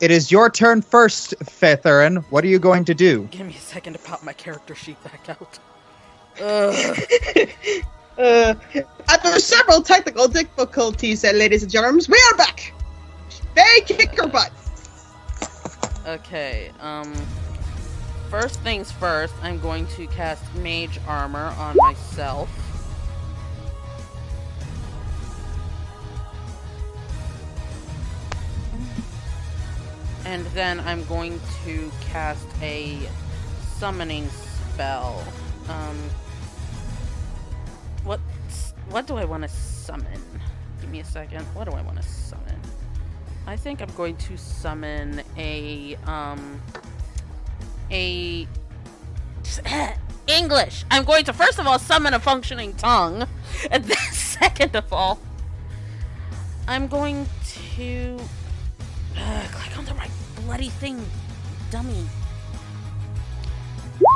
it is your turn first, Faithurin. What are you going to do? Give me a second to pop my character sheet back out. After several technical difficulties, ladies and gentlemen, we are back! They kick your butt! Okay, first things first, I'm going to cast Mage Armor on myself. And then I'm going to cast a summoning spell. What do I want to summon? Give me a second. What do I want to summon? I think I'm going to summon English. I'm going to first of all summon a functioning tongue, and then second of all, I'm going to click on the right bloody thing, dummy.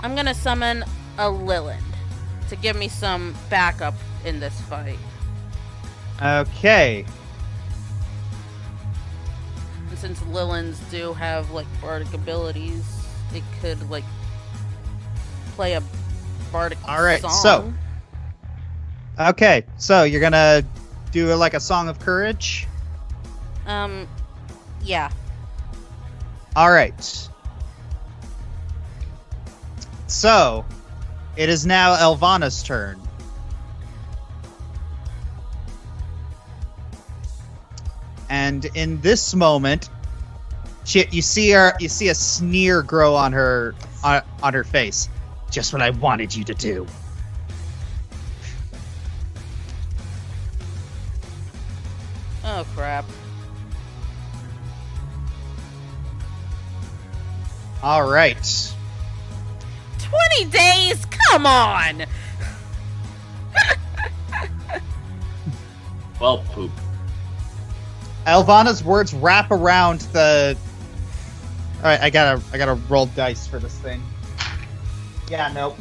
I'm gonna summon a Lilith to give me some backup in this fight. Okay. And since Liliths do have like bardic abilities, it could like play a bardic song. All right, so you're gonna do like a Song of Courage? Yeah. All right. So, it is now Elvana's turn. And in this moment, you see a sneer grow on her face. Just what I wanted you to do. Oh crap. All right. 20 days? Come on! Well, poop. Elvana's words wrap around the... Alright, I gotta roll dice for this thing. Yeah, nope.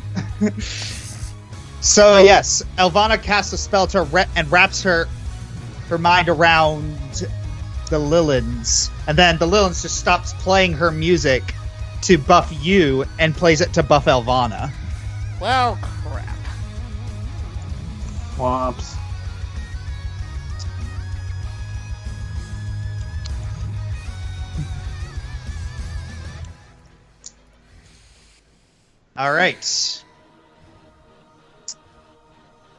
So, yes, Elvana casts a spell and wraps her mind around the Liliths. And then the Liliths just stops playing her music to buff you and plays it to buff Elvana. Well, crap. Whoops. All right.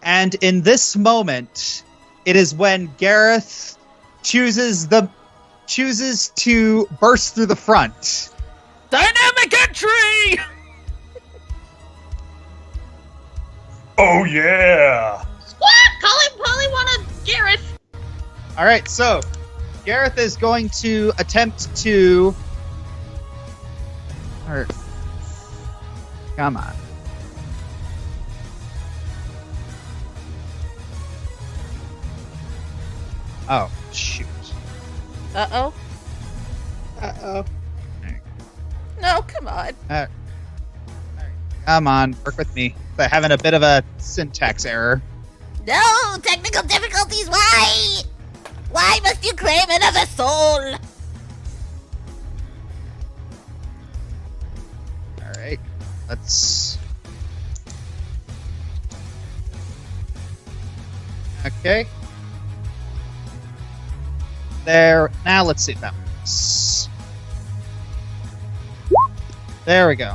And in this moment, it is when Gareth chooses to burst through the front. Dynamic entry! Oh yeah! What? Polly wanted Gareth! Alright, so Gareth is going to attempt to... Come on. Oh, shoot. Uh-oh. Uh-oh. No, come on. Alright. Come on, work with me. I'm having a bit of a syntax error. No! Technical difficulties, why? Why must you claim another soul? Alright, let's... Okay. There, now let's see if that works. There we go.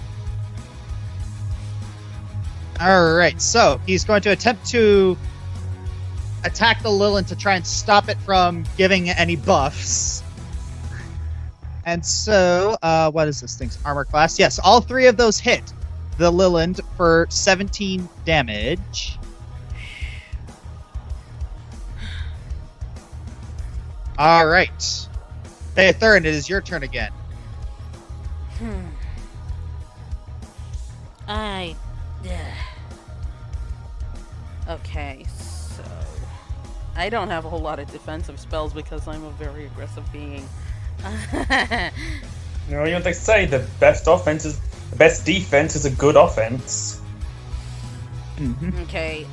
Alright, so he's going to attempt to attack the Lilith to try and stop it from giving any buffs. And so, what is this thing's armor class? Yes, all three of those hit the Lilith for 17 damage. Alright. Theothern, it is your turn again. Okay, so... I don't have a whole lot of defensive spells because I'm a very aggressive being. You know what they say, the best defense is a good offense. Mm-hmm. Okay,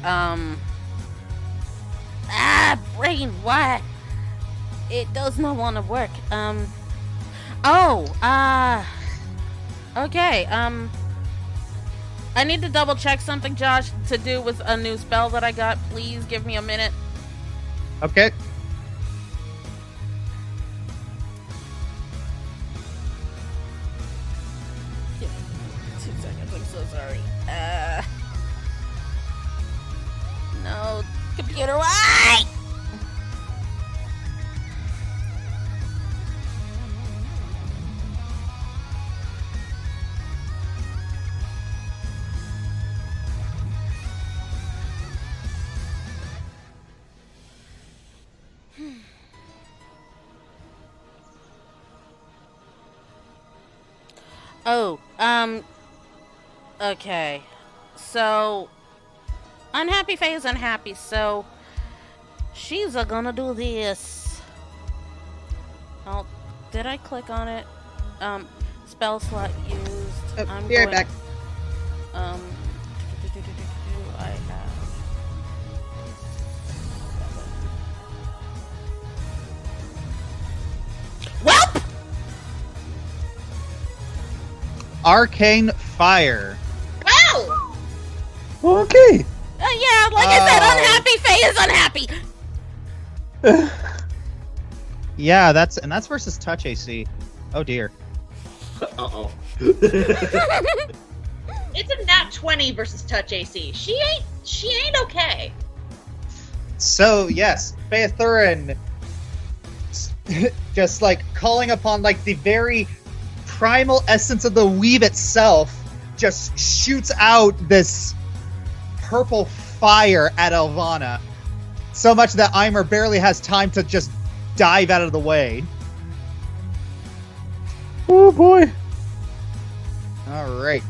brain, what? It does not want to work. Oh, okay, I need to double check something, Josh, to do with a new spell that I got. Please give me a minute. Okay. Give me 2 seconds, I'm so sorry. No, computer, why? Oh, okay. So, Unhappy Faye is unhappy, so she's gonna do this. Oh, did I click on it? Spell slot used. Be right back. I have 7. Welp! Arcane Fire. Wow! Okay. Yeah, like I said, Unhappy Faye is unhappy. Yeah, that's versus touch AC. Oh dear. Uh-oh. It's a nat 20 versus touch AC. She ain't okay. So yes, Phaethurin just like calling upon like the very primal essence of the weave itself, just shoots out this purple fire at Elvana. So much that Eimer barely has time to just dive out of the way. Oh boy. Alright.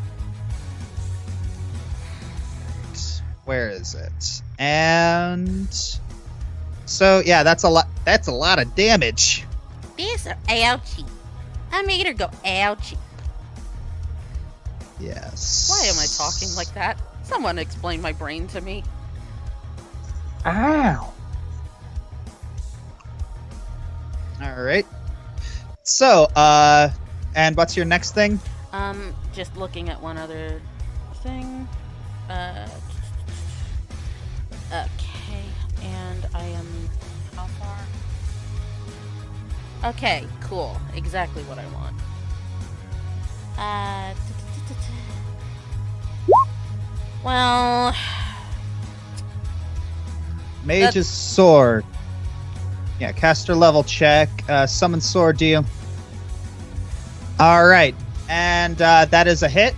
Where is it? And so yeah, that's a lot of damage. These are ouchie. I made her go ouchie. Yes. Why am I talking like that? Someone explain my brain to me. Ow. Alright. So, and what's your next thing? Just looking at one other thing. Okay, and I am how far? Okay, cool. Exactly what I want. Well, Mage's Sword. Yeah, caster level check. Summon sword deal. Alright. And that is a hit.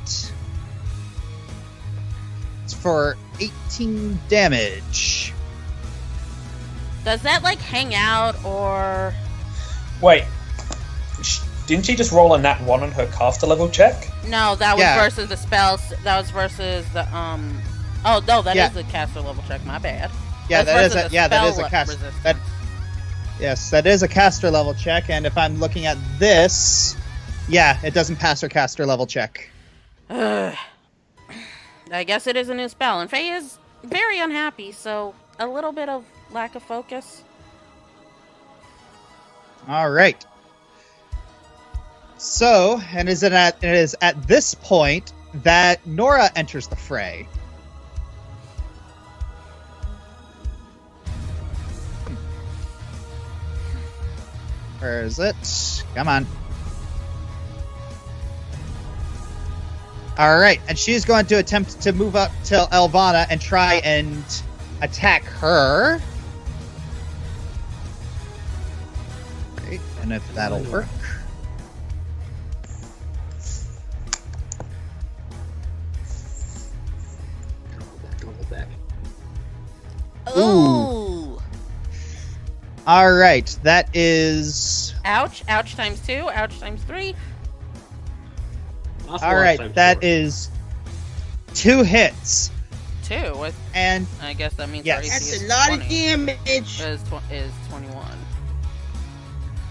It's for 18 damage. does that like hang out or? Wait. Didn't she just roll a nat 1 on her caster level check? No, that was Yeah. versus the spells. That was versus the Oh no, that is Yeah. the caster level check. My bad. Yeah, That's that is versus a the that spell is a cast. resistance. That, yes, that is a caster level check, and if I'm looking at this, yeah, it doesn't pass her caster level check. Ugh. I guess it is a new spell, and Faye is very unhappy, so a little bit of lack of focus. All right. So, and it is at this point that Nora enters the fray. Where is it? Come on. All right, and she's going to attempt to move up to Elvana and try and attack her. Great, and if that'll work. Don't hold back. Ooh. All right, that is. Ouch. Ouch times 2. Ouch times 3. Also All last right, time that short. is 2 hits, 2. With, and I guess that means Yes. our AC That's is a lot 20. of damage. Is 21.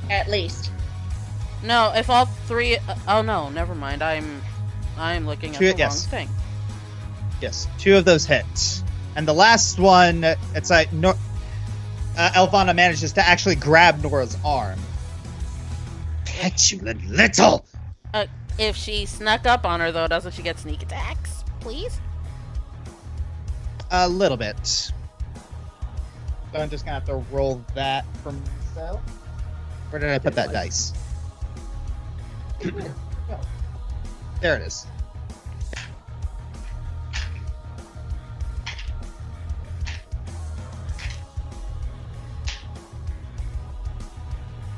At least. No, if all 3. Oh no, never mind. I'm looking at Two- the yes. wrong thing. yes, 2 of those hits, and the last one, it's like Elvana manages to actually grab Nora's arm. petulant little. If she snuck up on her, though, doesn't she get sneak attacks? Please? A little bit. So I'm just gonna have to roll that for myself. Where did I put that dice? There it is.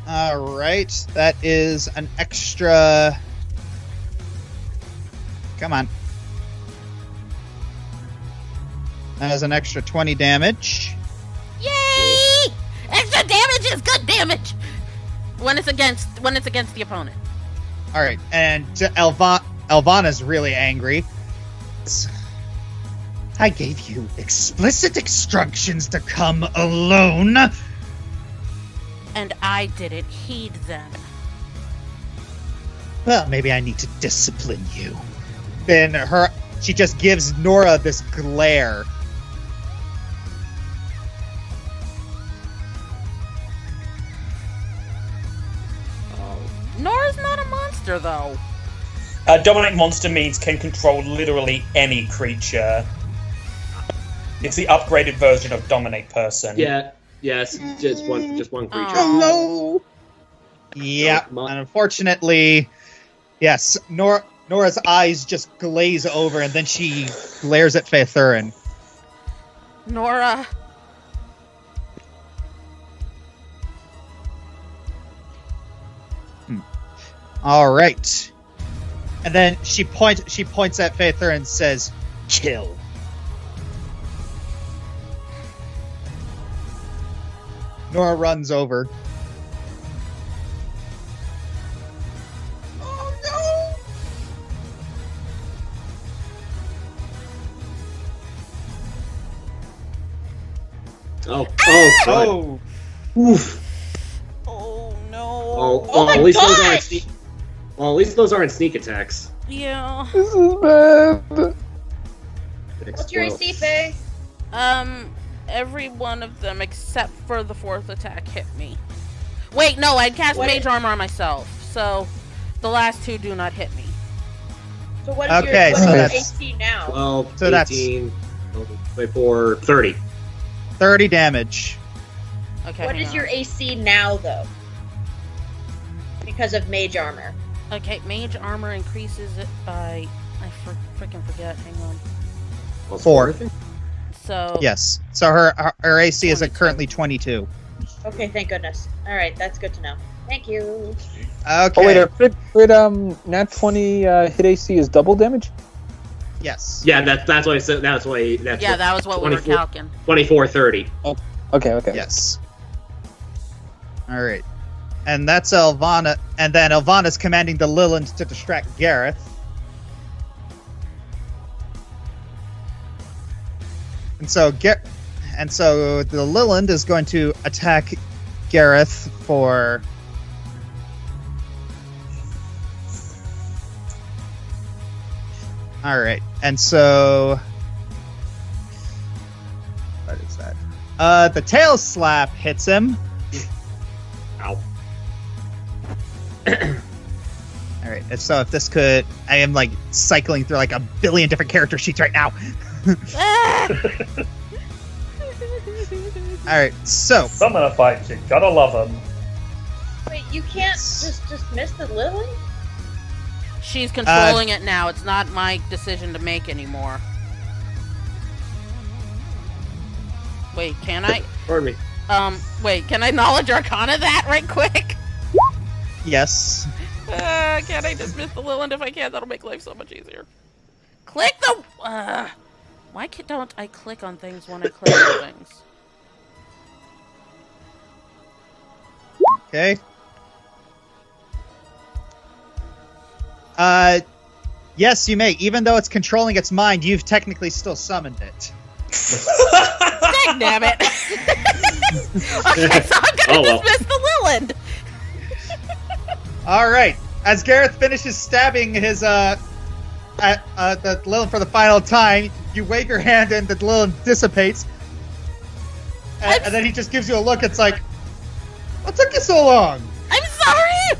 Alright, that is an extra... Come on. That is an extra 20 damage. Yay! Extra damage is good damage! When it's against the opponent. Alright, and Elvana's really angry. I gave you explicit instructions to come alone. And I didn't heed them. Well, maybe I need to discipline you. Then she just gives Nora this glare. Nora's not a monster, though. Dominate monster means can control literally any creature. It's the upgraded version of dominate person. Yeah. Yes. Just one creature. Oh no! Yep, and unfortunately, yes, Nora's eyes just glaze over, and then she glares at Faethurin. Nora. All right, and then she points at Faethurin and says, "Kill." Nora runs over. Oh Oh. Oh. God. Oh, Oof. Oh no. Oh my at least those gosh! aren't sneak. Well, at least those aren't sneak attacks. Yeah. This is bad. What's your AC, Faye? Every one of them except for the fourth attack hit me. Wait, no, I cast What mage is- armor on myself, so the last two do not hit me. So what is Okay, your, so what is that's- AC now? 12, So that's- 18, 24, 30. 30 damage. Okay. What hang is on. your AC now, though? Because of mage armor. Okay, mage armor increases it by... I freaking forget. Hang on. Plus 4. I think. So... Yes. So her AC is 22. currently 22. Okay, thank goodness. All right, that's good to know. Thank you. Okay. Oh wait, nat 20 hit AC is double damage? Yes. Yeah, that's why I said. That's why. That's Yeah, that was what we were 24 calcing. 24, 30. Okay. Yes. All right. And that's Elvana. And then Elvana's commanding the Lilland to distract Gareth. And so the Lilland is going to attack Gareth for... All right. And so... What is that? The tail slap hits him. Ow. All right. And so if this could... I am, like, cycling through, like, a billion different character sheets right now. Ah! All right. So... Summoner fights, you gotta love them. Wait, you can't just miss the Lily? She's controlling it now. It's not my decision to make anymore. Wait, can I? Pardon me. Wait, can I Knowledge Arcana that right quick? Yes. Can't I dismiss the Lilland if I can? That'll make life so much easier. Click the... why don't I click on things when I click on things? Okay. Yes, you may. Even though it's controlling its mind, you've technically still summoned it. Dang damn it! Okay, so I'm gonna Oh, well. dismiss the Lilland! All right. As Gareth finishes stabbing his at the Lilith for the final time, you wave your hand and the Lilith dissipates. And then he just gives you a look. It's like, what took you so long? I'm sorry!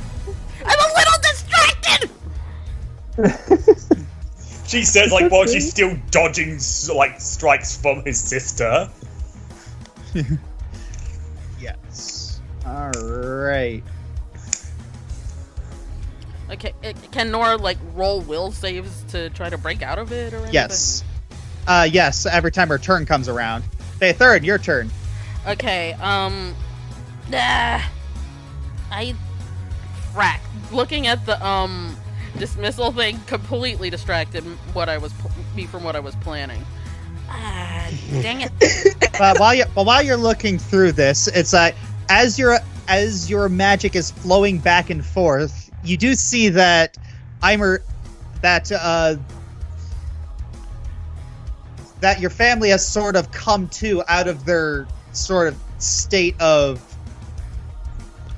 She says, like, while she's still dodging, like, strikes from his sister. Yes. Alright. Okay, can Nora, like, roll will saves to try to break out of it or anything? Yes. Yes, every time her turn comes around. Say third, your turn. Okay, I frack. Looking at the, dismissal thing completely distracted me from what I was planning. Ah, dang it. But while you're looking through this, it's like as your magic is flowing back and forth, you do see that that your family has sort of come to out of their sort of state of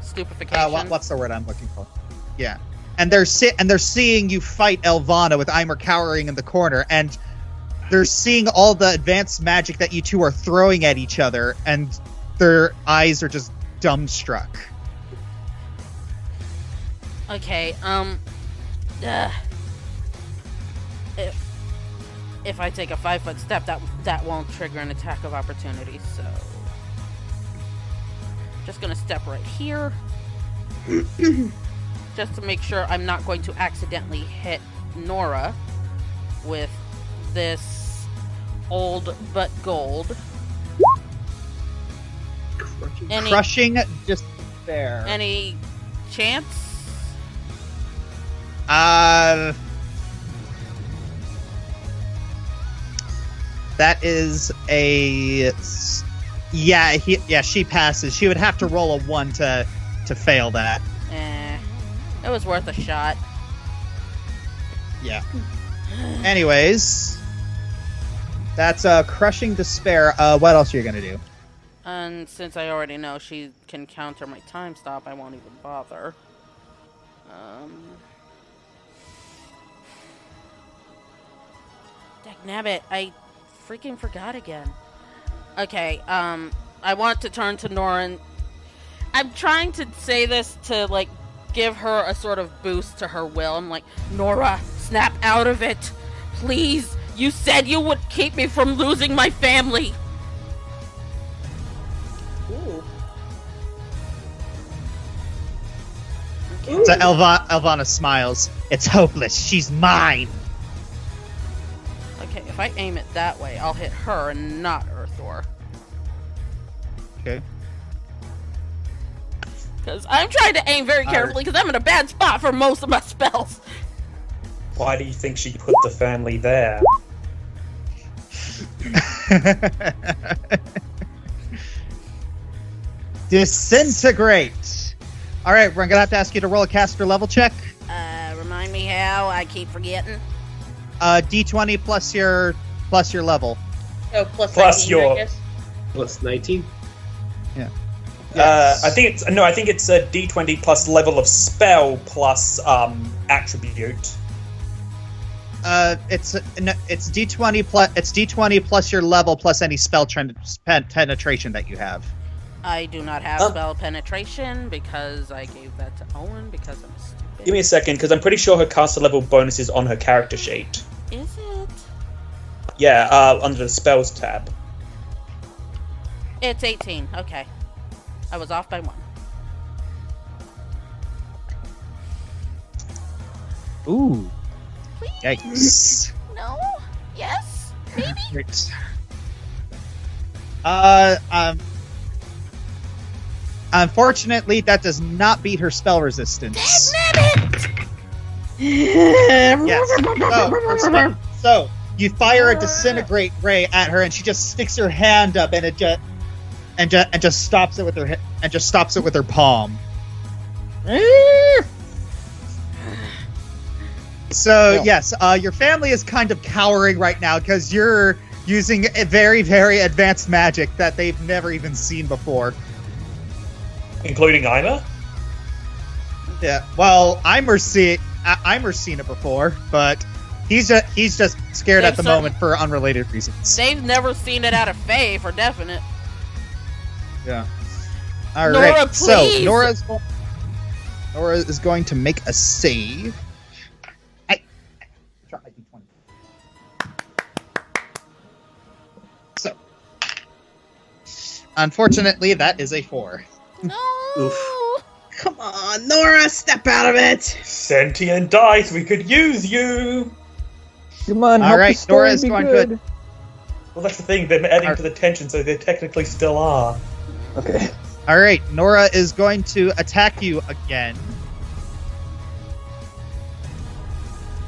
Stupefaction. what's the word I'm looking for? Yeah. And they're seeing you fight Elvana with Eimer cowering in the corner, and they're seeing all the advanced magic that you two are throwing at each other, and their eyes are just dumbstruck. Okay, if I take a 5-foot step, that won't trigger an attack of opportunity, so just gonna step right here. Just to make sure I'm not going to accidentally hit Nora with this old but gold. Crushing despair. Any chance? That is a she passes. She would have to roll a 1 to fail that. It was worth a shot. Yeah. Anyways, that's crushing despair. What else are you gonna do? And since I already know she can counter my time stop, I won't even bother. Dagnabbit, I freaking forgot again. Okay, I want to turn to Nora and I'm trying to say this to, like, give her a sort of boost to her will. I'm like, Nora, snap out of it. Please, you said you would keep me from losing my family. Ooh. So Elvana smiles. It's hopeless. She's mine. Okay, if I aim it that way, I'll hit her and not Earthor. Okay. Because I'm trying to aim very carefully because I'm in a bad spot for most of my spells. Why do you think she put the family there? Disintegrate. All right, we're gonna have to ask you to roll a caster level check. Remind me how? I keep forgetting. D20 plus your level. Oh, Plus 19, your- I guess. Plus 19. Yeah. I think it's a D20 plus level of spell plus attribute. It's D20 plus your level plus any spell penetration that you have. I do not have spell penetration because I gave that to Owen because I'm stupid. Give me a second, because I'm pretty sure her caster level bonus is on her character sheet. Is it? Yeah, under the spells tab. It's 18. Okay. I was off by 1. Ooh. Please? Yikes. No? Yes? Maybe? Yikes. Unfortunately, that does not beat her spell resistance. Yes. So you fire a disintegrate ray at her, and she just sticks her hand up, and it just stops it with her palm. So yes, your family is kind of cowering right now because you're using a very, very advanced magic that they've never even seen before. Including Ima? Yeah. Well, Eimer's seen it before, but he's just scared at the moment for unrelated reasons. They've never seen it out of Fae for definite. Yeah. All Nora, right. So please! Nora is going to make a save. Unfortunately, that is a 4. No. Oof. Come on, Nora, step out of it. Sentient dice, we could use you! Come on, All help right, the story Nora's be going good. to- Well, that's the thing, they're adding to the tension, so they technically still are. Okay. All right, Nora is going to attack you again.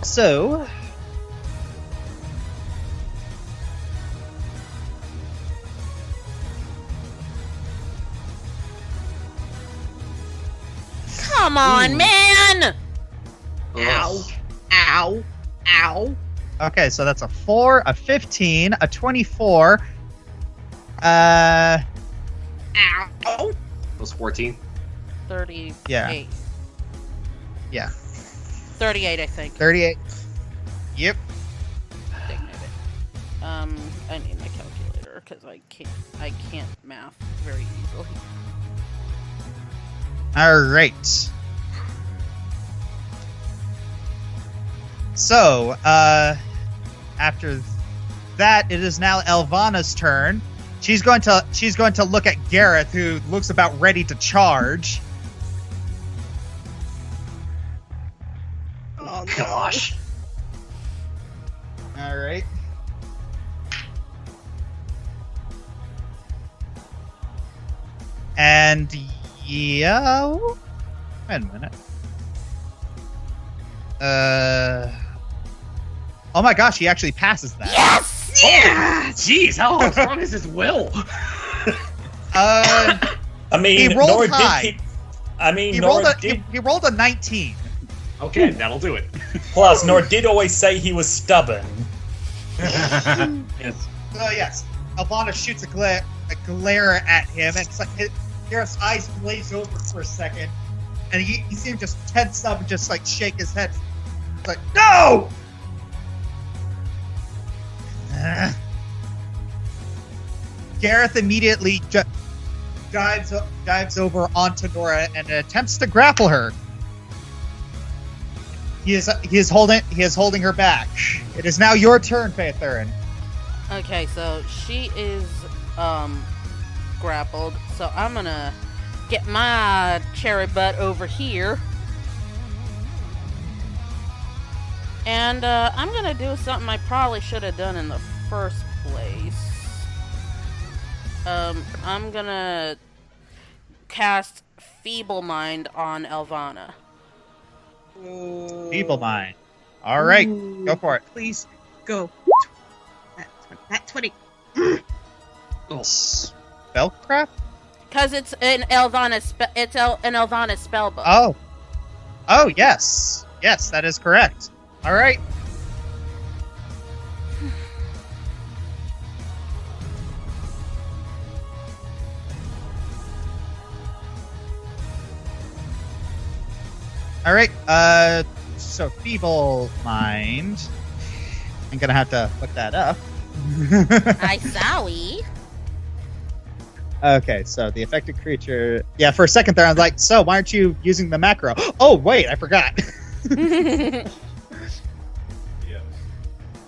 So, Come on, man! Ow. Ow. Ow. okay, so that's a 4, a 15, a 24. Uh, Ow. Was 14. 38. Yeah. Yeah. 38, I think. 38. Yep. Dang it. I need my calculator because I can't math very easily. All right. So, after that, it is now Elvana's turn. She's going to look at Gareth, who looks about ready to charge. Oh, no. Gosh. All right. And yeah, wait a minute. Oh my gosh, he actually passes that. Yes! Yeah. Jeez, how strong is his will? Uh, I mean, He rolled Nora high. did keep... I mean, he Nora rolled did... he rolled a 19. Okay, that'll do it. Plus, Nora did always say he was stubborn. Yes. So yes, Elvana shoots a glare at him, and it's like Gareth's eyes glaze over for a second, and you see him just tense up and just like shake his head. It's like, no! Gareth immediately dives over onto Nora and attempts to grapple her. He is holding her back. It is now your turn, Faethurin. Okay, so she is grappled, so I'm gonna get my cherry butt over here. And I'm gonna do something I probably should have done in the first place. I'm gonna cast Feeble Mind on Elvana. Feeble mind. All right, Ooh. go for it. Please go. That 20. Spellcraft? Cause it's an Elvana spell book. Oh, yes, that is correct. All right. All right. So feeble mind. I'm gonna have to look that up. I sorry. Okay, so the affected creature. Yeah, for a second there, I was like, so why aren't you using the macro? Oh, wait, I forgot.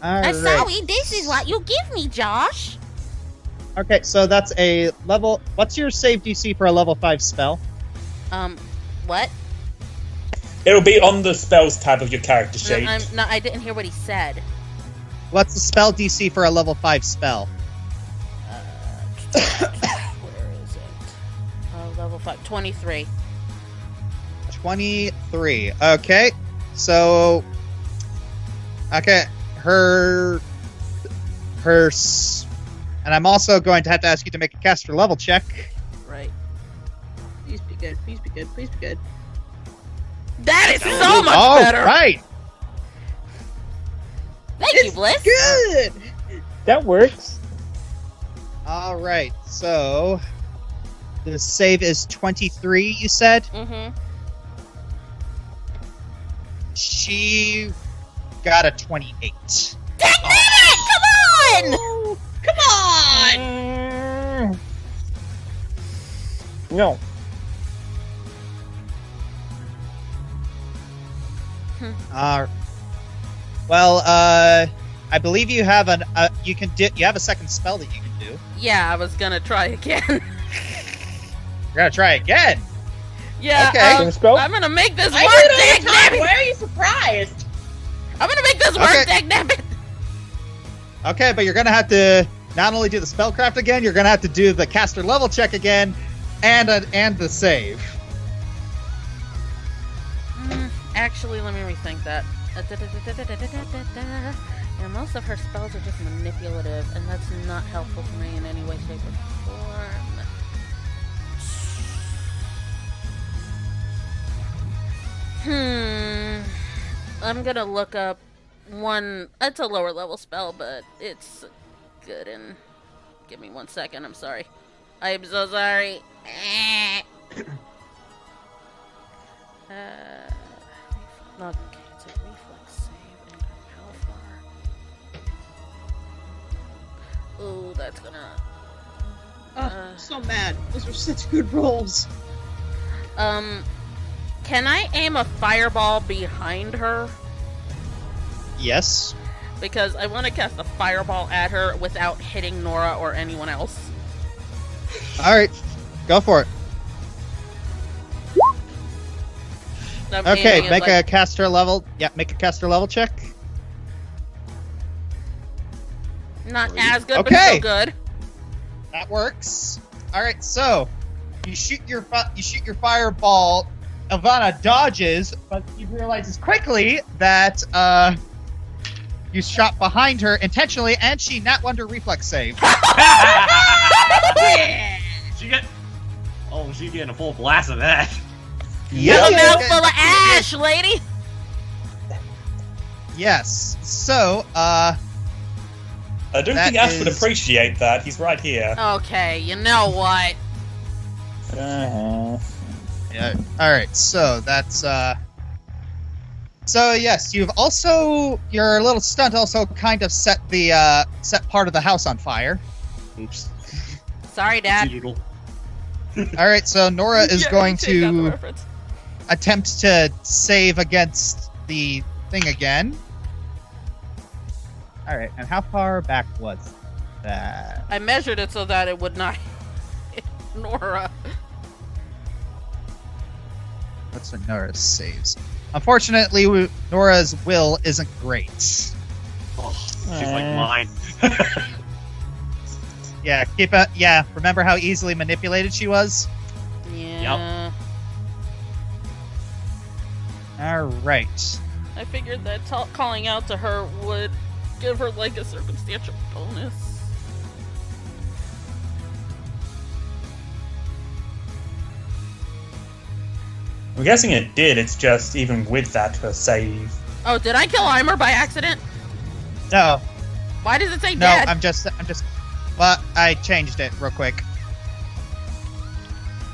All I right. sorry. This is what you give me, Josh. Okay, so that's a level. What's your save DC for a level 5 spell? What? It'll be on the spells tab of your character sheet. No, I didn't hear what he said. What's the spell DC for a level 5 spell? Where is it? Level 5. 23. 23. Okay, so. Okay, and I'm also going to have to ask you to make a caster level check. Right. Please be good. Please be good. Please be good. That is so much All better. right. Thank you, Bliss. Good. That works. All right, so the save is 23, you said? Mm-hmm. She got a 28. Dang it! Come on! Oh, come on. No. I believe you have you have a second spell that you can do. Yeah, I was gonna try again. You're gonna try again. Yeah, Okay. Second spell? I'm gonna make this I work, do it all the dang time. nabbit! Why are you surprised? I'm gonna make this work, Okay. dang nabbit! Okay, but you're gonna have to not only do the spellcraft again, you're gonna have to do the caster level check again, and the save. Actually, let me rethink that. Yeah, most of her spells are just manipulative, and that's not helpful to me in any way, shape, or form. I'm gonna look up one. It's a lower level spell, but it's good. And give me 1 second. I'm sorry. I'm so sorry. Okay, it's a reflex save. And how far? Oh, that's gonna. So mad. Those were such good rolls. Can I aim a fireball behind her? Yes. Because I want to cast a fireball at her without hitting Nora or anyone else. All right, go for it. I'm Okay, aiming it make like- a caster level. Yeah, make a caster level check. Not as good, but Okay. still good. That works. All right, so you shoot your fireball. Elvana dodges, but he realizes quickly that you shot behind her intentionally, and she nat one to reflex save. Yeah. She get. Oh, she's getting a full blast of that. A mouthful of ash, lady! Yes. So, I don't That think Ash would is- appreciate that. He's right here. Okay, you know what? Uh-huh. yeah. All right. So that's So yes, you've also your little stunt also kind of set part of the house on fire. Oops. Sorry, Dad. Doodle. All right. So Nora is Yeah, going take out the to reference. attempt to save against the thing again. All right. And how far back was that? I measured it so that it would not hit Nora. What's what Nora's saves? Unfortunately, Nora's will isn't great. Oh, she's like mine. Yeah, remember how easily manipulated she was? Yeah. Alright. I figured that calling out to her would give her like a circumstantial bonus. I'm guessing it did. It's just even with that her save. Oh, did I kill Eimer by accident? No, Why does it say no, dead? I'm just, well, I changed it real quick.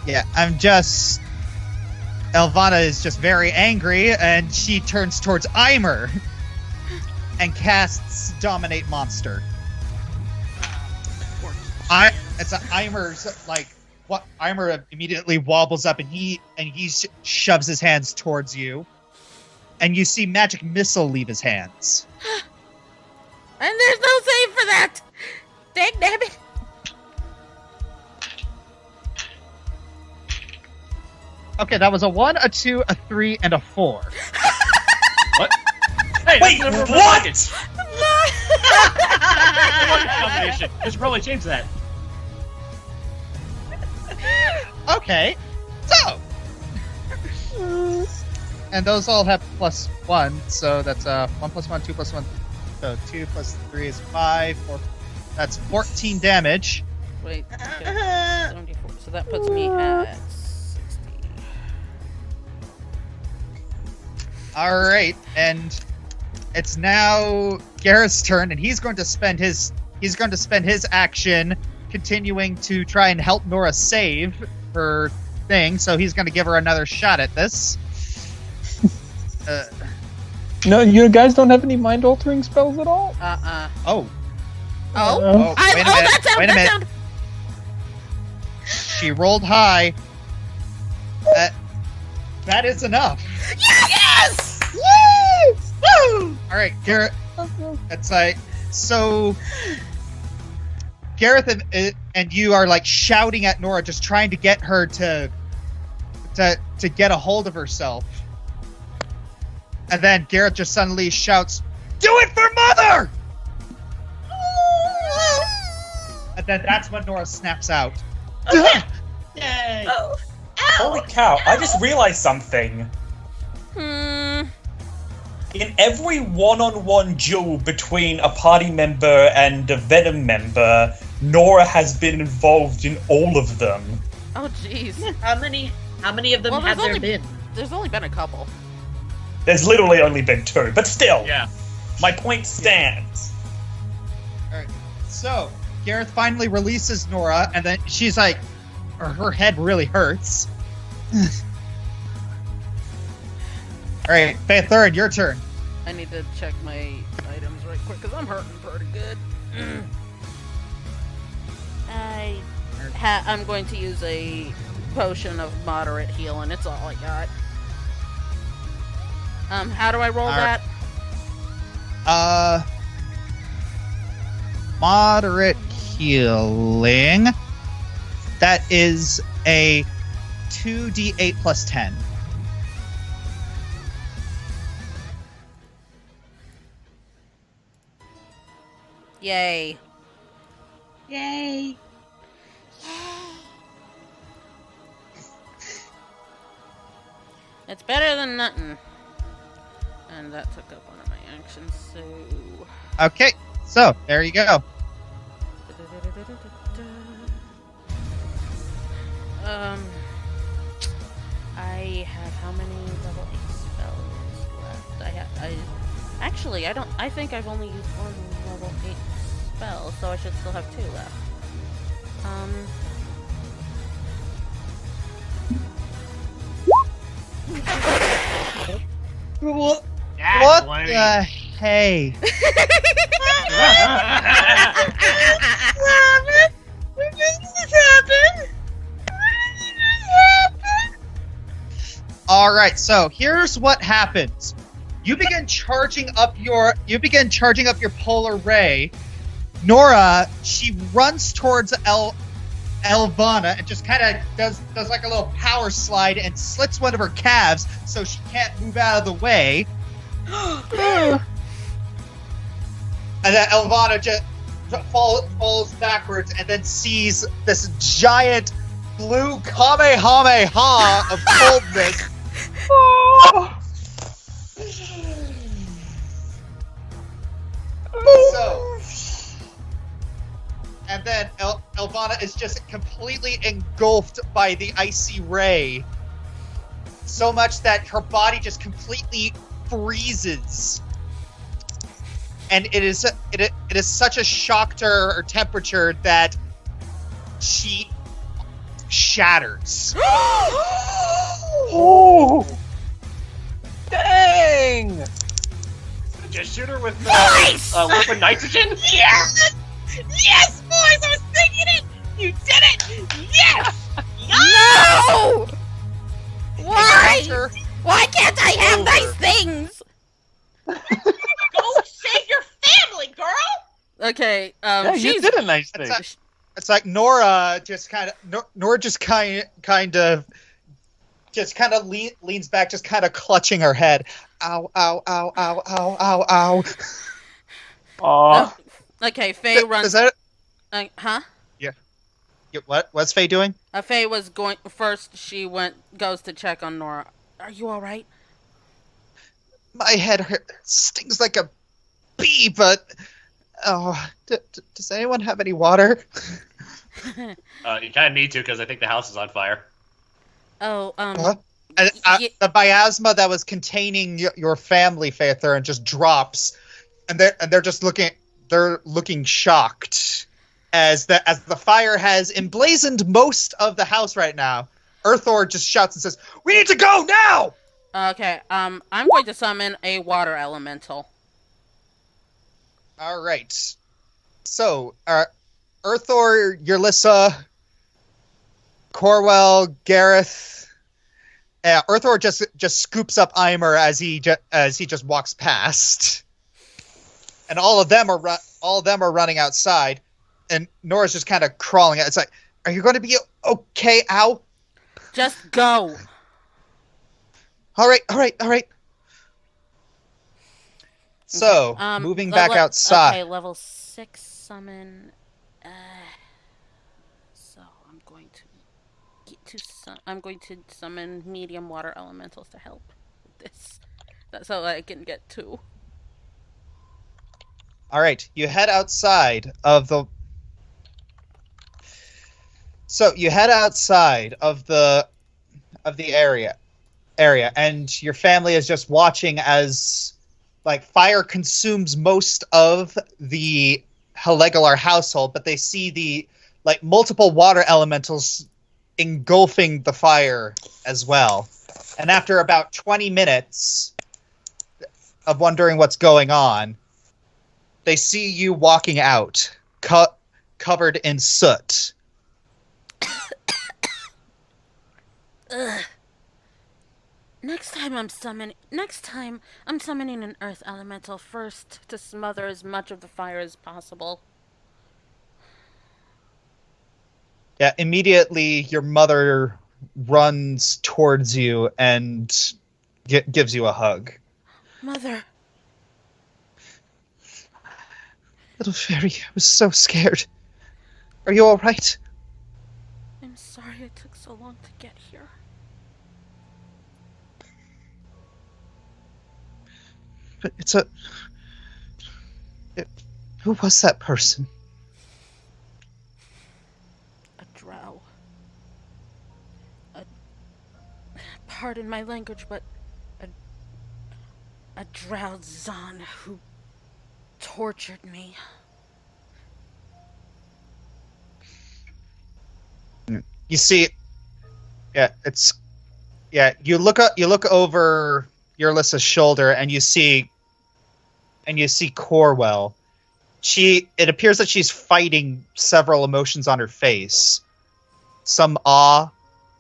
Yeah, Elvana is just very angry, and she turns towards Eimer and casts Dominate Monster. Eimer's like, what? Eimer immediately wobbles up, and he shoves his hands towards you, and you see magic missile leave his hands. And there's no save for that! Dang damn it! Okay, that was a 1, a 2, a 3, and a 4. What? Hey, Wait, that's the what? buckets. Combination. You should probably change that. Okay, so. And those all have +1, so that's 1 + 1, 2 + 1. So 2 + 3 is 5. 4, that's 14 damage. Wait, okay, 74. So that puts me at 60. All right, and it's now Gareth's turn, and he's going to spend his action continuing to try and help Nora save her thing. So he's going to give her another shot at this. No, you guys don't have any mind-altering spells at all? Oh, Oh? oh, wait a minute. that sound, Wait a that minute. sound. She rolled high. That is enough. Yes! Woo! Woo! All right, It's like, so Gareth and you are like shouting at Nora, just trying to get her to get a hold of herself. And then Gareth just suddenly shouts, "Do it for Mother!" And then that's when Nora snaps out. Yay! Oh. Ow! Holy cow, I just realized something. In every one-on-one duel between a party member and a Venom member, Nora has been involved in all of them. Oh, jeez. How many of them have there been? There's only been a couple. There's literally only been 2, but still, Yeah. my point stands. Alright, so Gareth finally releases Nora, and then she's like, or her head really hurts. Alright, Faith Third, your turn. I need to check my items right quick because I'm hurting pretty good. I'm going to use a potion of moderate healing. It's all I got. How do I roll that? Moderate healing. That is a 2d8 plus 10. Yay. Yay! It's better than nothing. And that took up one of my actions, so... Okay, so there you go. I have how many level 8 spells left? Actually, I think I've only used one level 8 spell, so I should still have 2 left. What That's the hey? When did this happen? All right, so here's what happens. You begin charging up your polar ray. Nora, she runs towards Elvana and just kind of does like a little power slide and slits one of her calves so she can't move out of the way. And then Elvana just falls backwards and then sees this giant blue Kamehameha of coldness. So, and then Elvana is just completely engulfed by the icy ray, so much that her body just completely freezes, and it is such a shock to her temperature that she shatters. Oh! Dang! Just shoot her with Nice! liquid nitrogen? Yes! Yes, boys! I was thinking it! You did it! Yes! No! Why? Hunter, Why can't I have nice things? Go save your family, girl! Okay, Yeah, you did a nice thing. it's like Nora just kind of leans back, just kind of clutching her head. Ow, ow, ow, ow, ow, ow, ow. Aw. Okay, Faye runs. Is that Huh? what's Faye doing? Faye was going first. She goes to check on Nora. Are you all right? My head stings like a bee, but does anyone have any water? You kind of need to because I think the house is on fire. Oh, Huh? Ye- The miasma that was containing your family, Faether, and just drops, and they're just looking shocked as the fire has emblazoned most of the house right now. Earthor just shouts and says, "We need to go now!" Okay, I'm going to summon a water elemental. All right. So, Earthor, Yurlissa, Corwell, Gareth. Earthor just scoops up Eimer as he just walks past. and all of them are running outside, and Nora's just kind of crawling. It's like, are you going to be okay? Ow! Just go. All right. So, moving back outside. Okay, level 6 summon. So I'm going to summon medium water elementals to help with this, so I can get 2. All right, you head outside of the. So you head outside of the area, and your family is just watching as, like, fire consumes most of the Helegalar household, but they see the, like, multiple water elementals engulfing the fire as well. And after about 20 minutes of wondering what's going on, they see you walking out, covered in soot. Ugh. Next time I'm summoning an earth elemental first to smother as much of the fire as possible. Yeah, immediately your mother runs towards you and gives you a hug. Mother. Little fairy, I was so scared. Are you all right? I'm sorry it took so long to get here. But who was that person? A drow. Pardon my language, but a drow Zahn who tortured me. You see, you look over Yurlissa's shoulder and you see Corwell. It appears that she's fighting several emotions on her face. Some awe,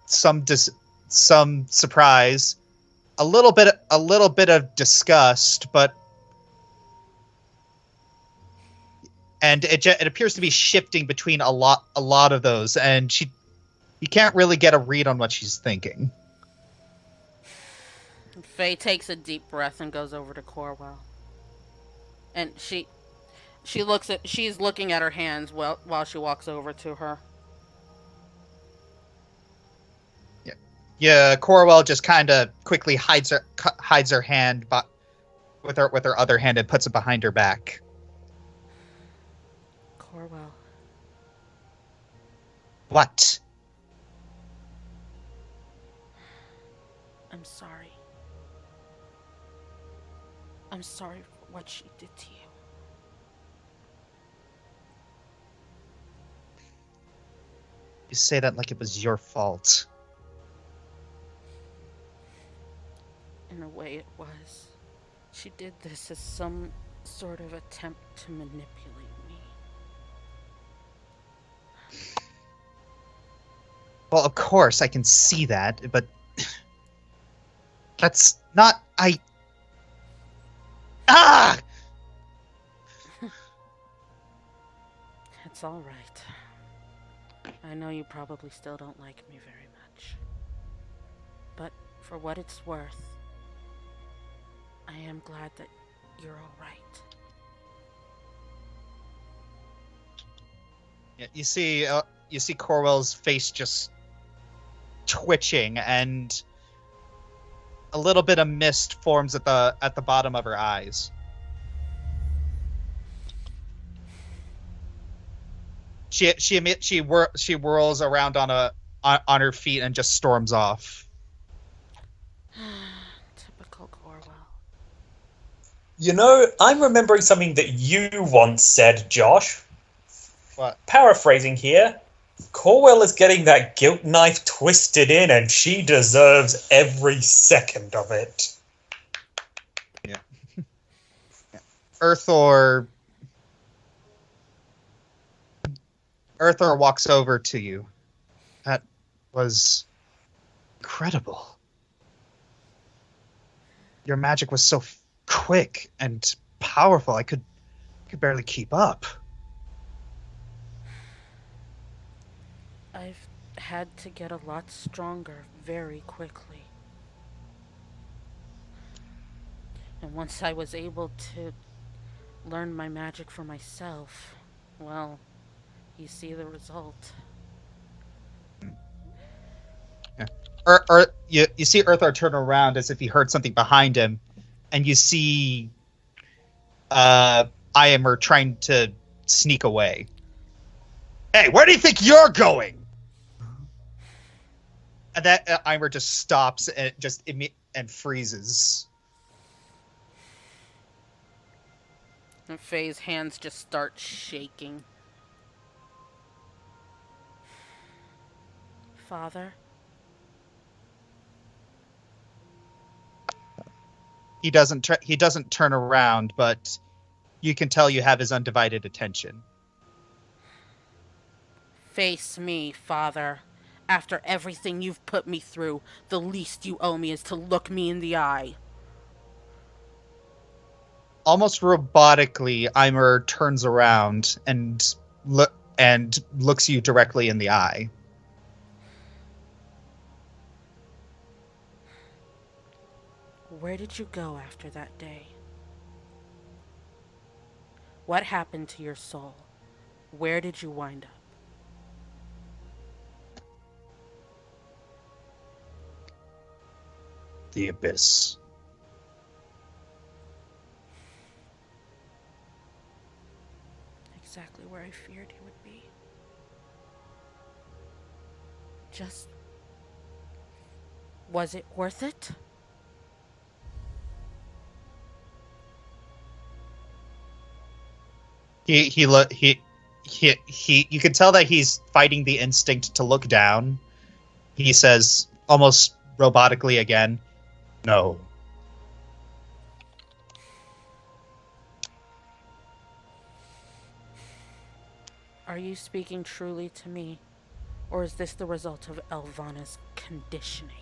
some surprise, a little bit of disgust, and it appears to be shifting between a lot of those, and you can't really get a read on what she's thinking. Faye takes a deep breath and goes over to Corwell. And she's looking at her hands while she walks over to her. Yeah, Corwell just kind of quickly hides her hand with her other hand and puts it behind her back. Corwell. What? I'm sorry. I'm sorry for what she did to you. You say that like it was your fault. In a way it was. She did this as some sort of attempt to manipulate me. Well, of course, I can see that, but that's not... Ah! It's all right. I know you probably still don't like me very much. But for what it's worth, I am glad that you're all right. Yeah, you see Corwell's face just twitching, and a little bit of mist forms at the bottom of her eyes. She whirls around on her feet and just storms off. Typical Corwell. You know, I'm remembering something that you once said, Josh. What? Paraphrasing here. Corwell is getting that guilt knife twisted in, and she deserves every second of it. Yeah. Earthor walks over to you. That was incredible. Your magic was so quick and powerful. I could could barely keep up. I've had to get a lot stronger very quickly. And once I was able to learn my magic for myself, well, you see the result. Yeah. You see Earthar turn around as if he heard something behind him, and you see Iamur trying to sneak away. Hey, where do you think you're going? And that Iamur just stops and freezes. And Faye's hands just start shaking. Father? He doesn't turn around, but you can tell you have his undivided attention. Face me, Father. After everything you've put me through, the least you owe me is to look me in the eye. Almost robotically, Iamur turns around and looks you directly in the eye. Where did you go after that day? What happened to your soul? Where did you wind up? The abyss. Exactly where I feared you would be. Just... was it worth it? He you can tell that he's fighting the instinct to look down. He says almost robotically again, "No." Are you speaking truly to me? Or is this the result of Elvana's conditioning?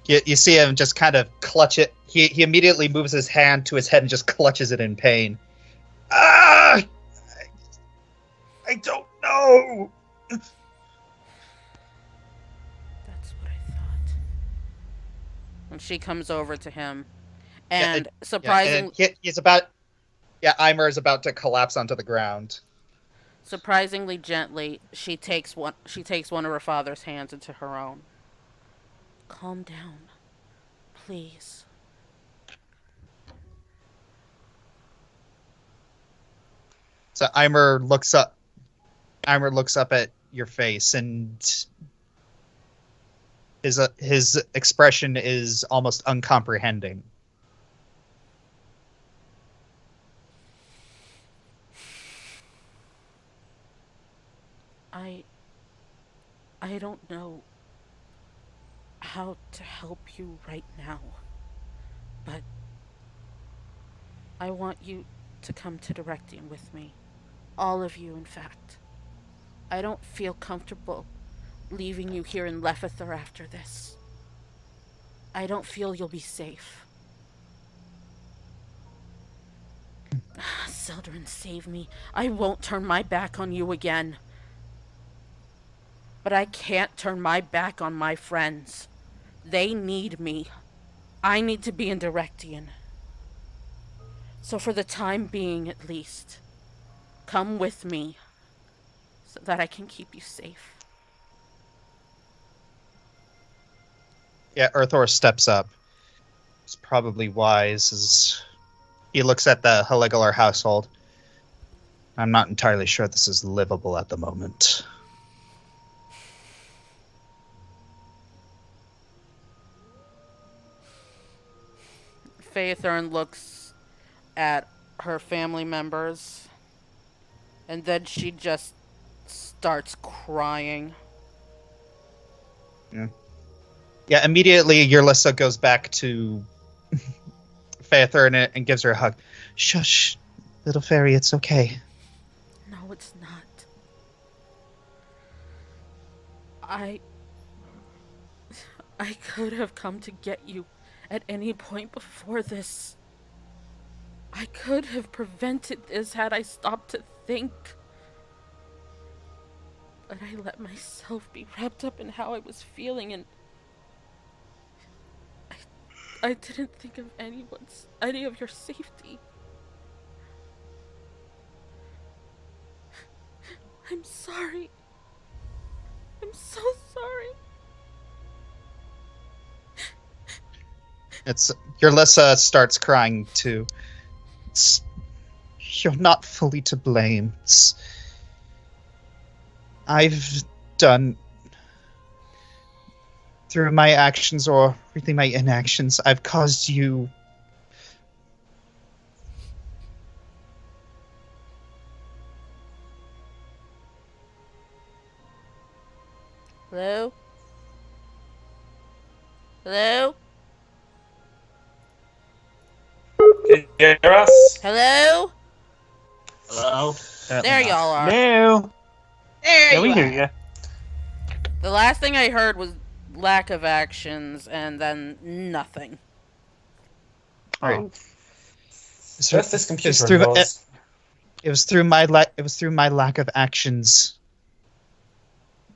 You see him just kind of clutch it. He immediately moves his hand to his head and just clutches it in pain. Ah! I don't know. That's what I thought. And she comes over to him, and surprisingly, he's about. Yeah, Iamur is about to collapse onto the ground. Surprisingly gently, she takes one of her father's hands into her own. Calm down, please. So Iamur looks up. Iamur looks up at your face, and his expression is almost uncomprehending. I don't know how to help you right now, but I want you to come to Debriefing with me. All of you, in fact. I don't feel comfortable leaving you here in Lefether after this. I don't feel you'll be safe. Sildren, save me. I won't turn my back on you again. But I can't turn my back on my friends. They need me. I need to be in Debriefing. So for the time being, at least, come with me so that I can keep you safe. Yeah, Earthor steps up. It's probably wise as he looks at the Helegalar household. I'm not entirely sure this is livable at the moment. Faethern looks at her family members, and then she just starts crying. Yeah, immediately Yurlissa goes back to Faethern and gives her a hug. Shush, little fairy, it's okay. No, it's not. I could have come to get you at any point before this. I could have prevented this had I stopped to think. But I let myself be wrapped up in how I was feeling, and I didn't think of any of your safety. I'm sorry. I'm so sorry. Yurlissa starts crying too. You're not fully to blame. I've done, through my actions or really my inactions, I've caused you. Hello? Hello? Can you hear us? Hello? Hello? There y'all are. No. There Yeah, we you hear are. you. The last thing I heard was lack of actions, and then nothing. Right. Where's this computer through- of yours? It was through my lack of actions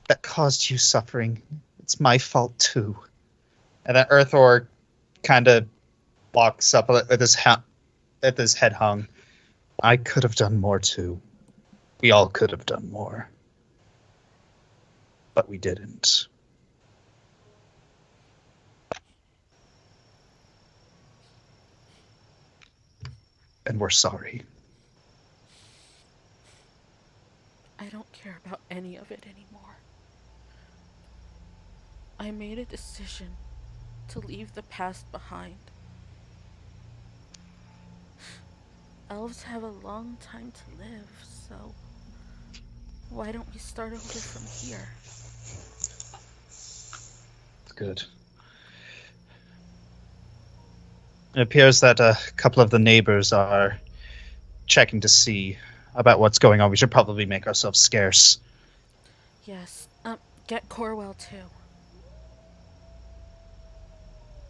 that caused you suffering. It's my fault too. And then Earthor kind of walks up with his head hung. I could have done more too. We all could have done more. But we didn't. And we're sorry. I don't care about any of it anymore. I made a decision to leave the past behind. Elves have a long time to live, so why don't we start over from here? Good. It appears that a couple of the neighbors are checking to see about what's going on. We should probably make ourselves scarce. Yes, get Corwell too.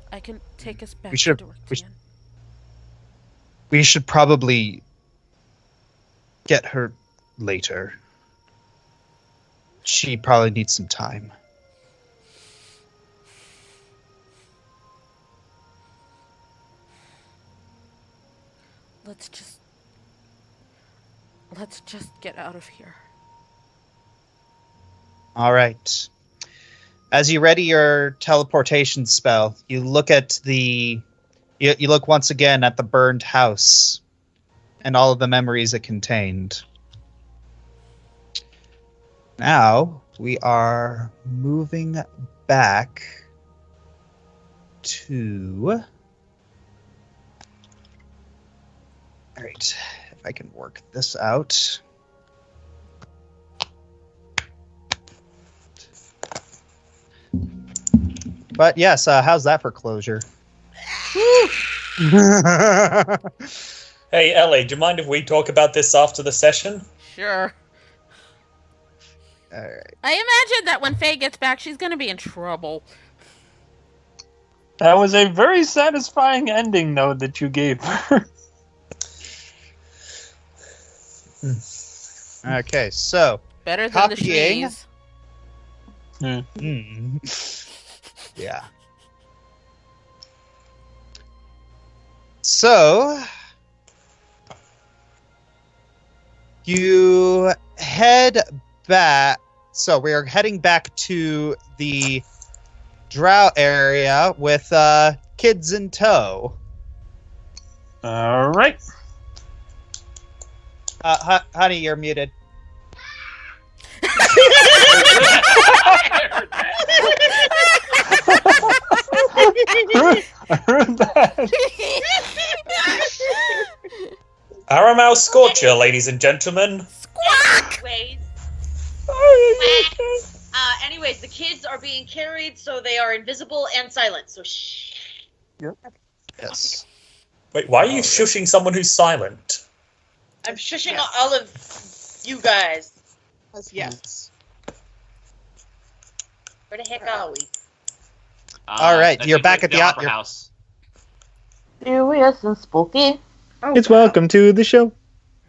I can take us back to Dorkian. We should probably get her later. She probably needs some time. Let's just get out of here. All right. As you ready your teleportation spell, you look at you look once again at the burned house and all of the memories it contained. Now we are moving back to... All right, if I can work this out. But yes, how's that for closure? Hey, Ellie, do you mind if we talk about this after the session? Sure. All right. I imagine that when Faye gets back, she's gonna be in trouble. That was a very satisfying ending, though, that you gave her. Okay, so Better than the Copying. Schmees. Yeah. So you head back. So we are heading back to the Drow area with kids in tow. All right. Honey, you're muted. I heard that. Aramau Scorcher, ladies and gentlemen. Anyways, anyways, the kids are being carried, so they are invisible and silent. So shh. Yes. Wait, why are you shushing someone who's silent? I'm shushing all of you guys. Yes. Where the heck are we? All right, that's you're back at the opera house. Serious and spooky. Oh, It's wow. welcome to the show.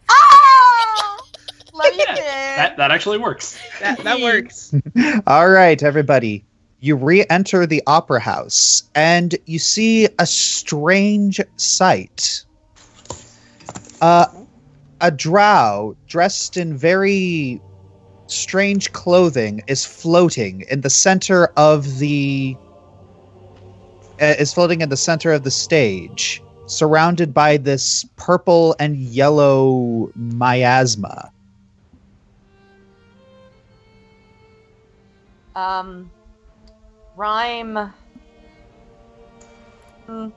Ah! Love you, Yeah, kid. that actually works. That works. All right, everybody. You re-enter the opera house, and you see a strange sight. A drow dressed in very strange clothing is floating in the center of the stage, surrounded by this purple and yellow miasma. Rhyme. It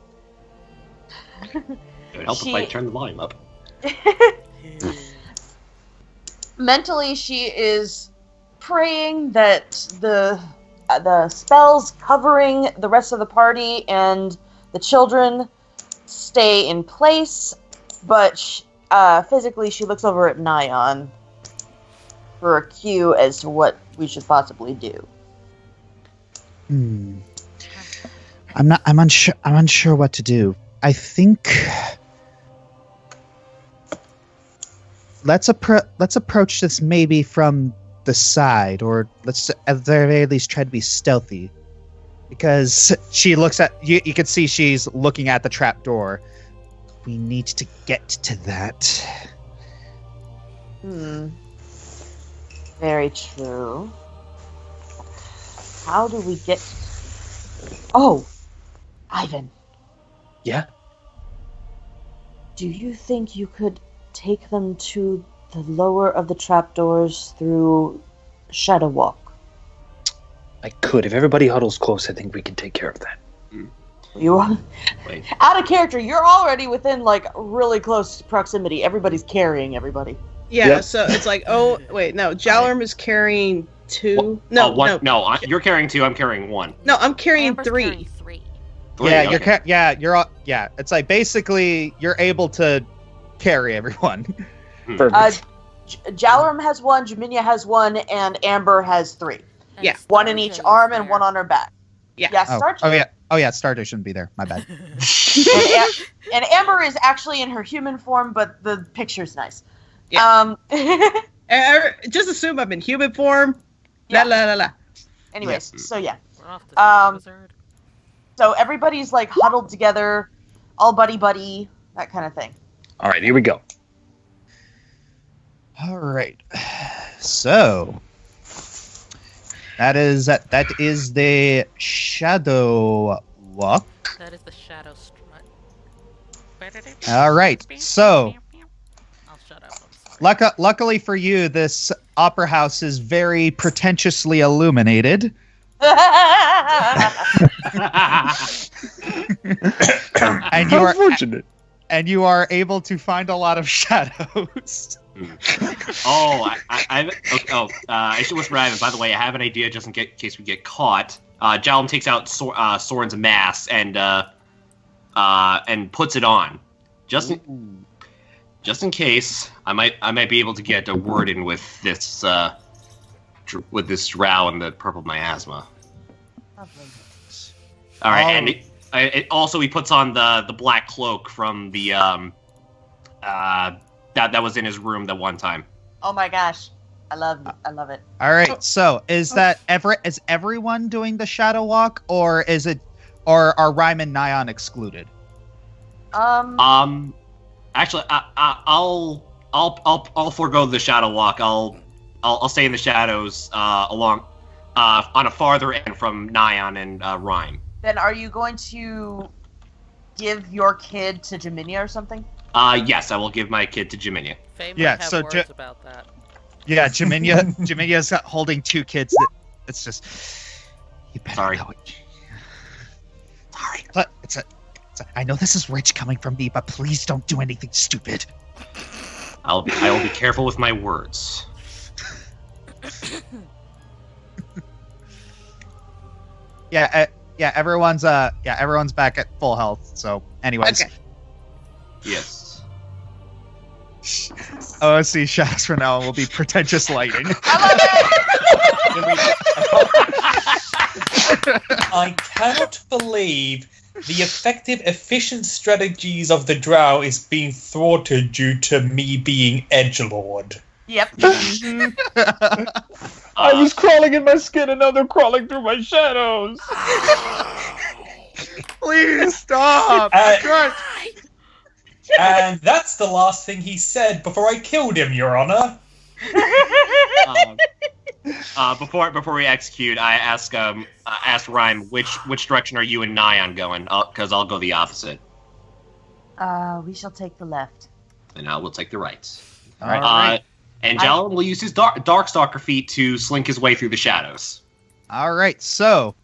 would help if I turn the volume up. Mentally, she is praying that the spells covering the rest of the party and the children stay in place, but physically she looks over at Nyan for a cue as to what we should possibly do. I'm unsure what to do. I think let's approach this maybe from the side, or let's at the very least try to be stealthy. Because she looks at you can see she's looking at the trap door. We need to get to that. Very true. How do we get... Oh! Ivan. Yeah? Do you think you could take them to the lower of the trapdoors through Shadow Walk? I could. If everybody huddles close, I think we can take care of that. You are... Wait. Out of character, you're already within, like, really close proximity. Everybody's carrying everybody. Yeah, Yep. so it's like, oh, wait, no. Jalorm is carrying 2. No, one. no. You're carrying 2. I'm carrying 1. No, I'm carrying Amber's 3. carrying 3. Yeah, Okay. you're all, yeah. It's like basically you're able to carry everyone. Perfect. Jalorm has 1, Jaminia has 1, and Amber has 3. Yeah. 1 in each arm and 1 on her back. Yeah. Yeah, Oh, Starch. oh yeah, Stardew shouldn't be there. My bad. And Amber is actually in her human form, but the picture's nice. Yeah. Just assume I'm in human form. Yeah. La la la la. Anyways, so yeah. We're off to Um, wizard. So everybody's like huddled together, all buddy, that kind of thing. All right, here we go. All right. So that is the Shadow Walk. That is the shadow strut. All right. So I'll shut up. I'm sorry. luckily for you, this opera house is very pretentiously illuminated. And you are Unfortunate. and you are able to find a lot of shadows. I should whisper Ivan. By the way, I have an idea just in case we get caught. Jalum takes out Soren's mask and puts it on, just in case. I might be able to get a word in with this drow and the purple miasma. All right, and it also he puts on the black cloak from the that was in his room that one time. Oh my gosh, I love it. All right. So is everyone doing the Shadow Walk, or are Rhyme and Nyan excluded? Actually, I'll forego the shadow walk. I'll stay in the shadows along on a farther end from Nyan and Rhyme. Then are you going to give your kid to Jaminia or something? Yes, I will give my kid to Jaminia. Faye might Yeah, have so words about that. Yeah, Jaminia's holding 2 kids. It's just you better Sorry. know it. Sorry, but I know this is rich coming from me, but please don't do anything stupid. I will be careful with my words. Everyone's back at full health. So, anyways, Okay. Yes. OSC shots for now will be pretentious lighting. I cannot believe The effective, efficient strategies of the drow is being thwarted due to me being edgelord. Yep. I was crawling in my skin and now they're crawling through my shadows. Please stop. And that's the last thing he said before I killed him, Your Honor. Before we execute, I ask Rhyme which direction are you and Nyan going? Because I'll go the opposite, We shall take the left. and I will take the right. All right. And Jalen will use his Darkstalker feat to slink his way through the shadows. All right. So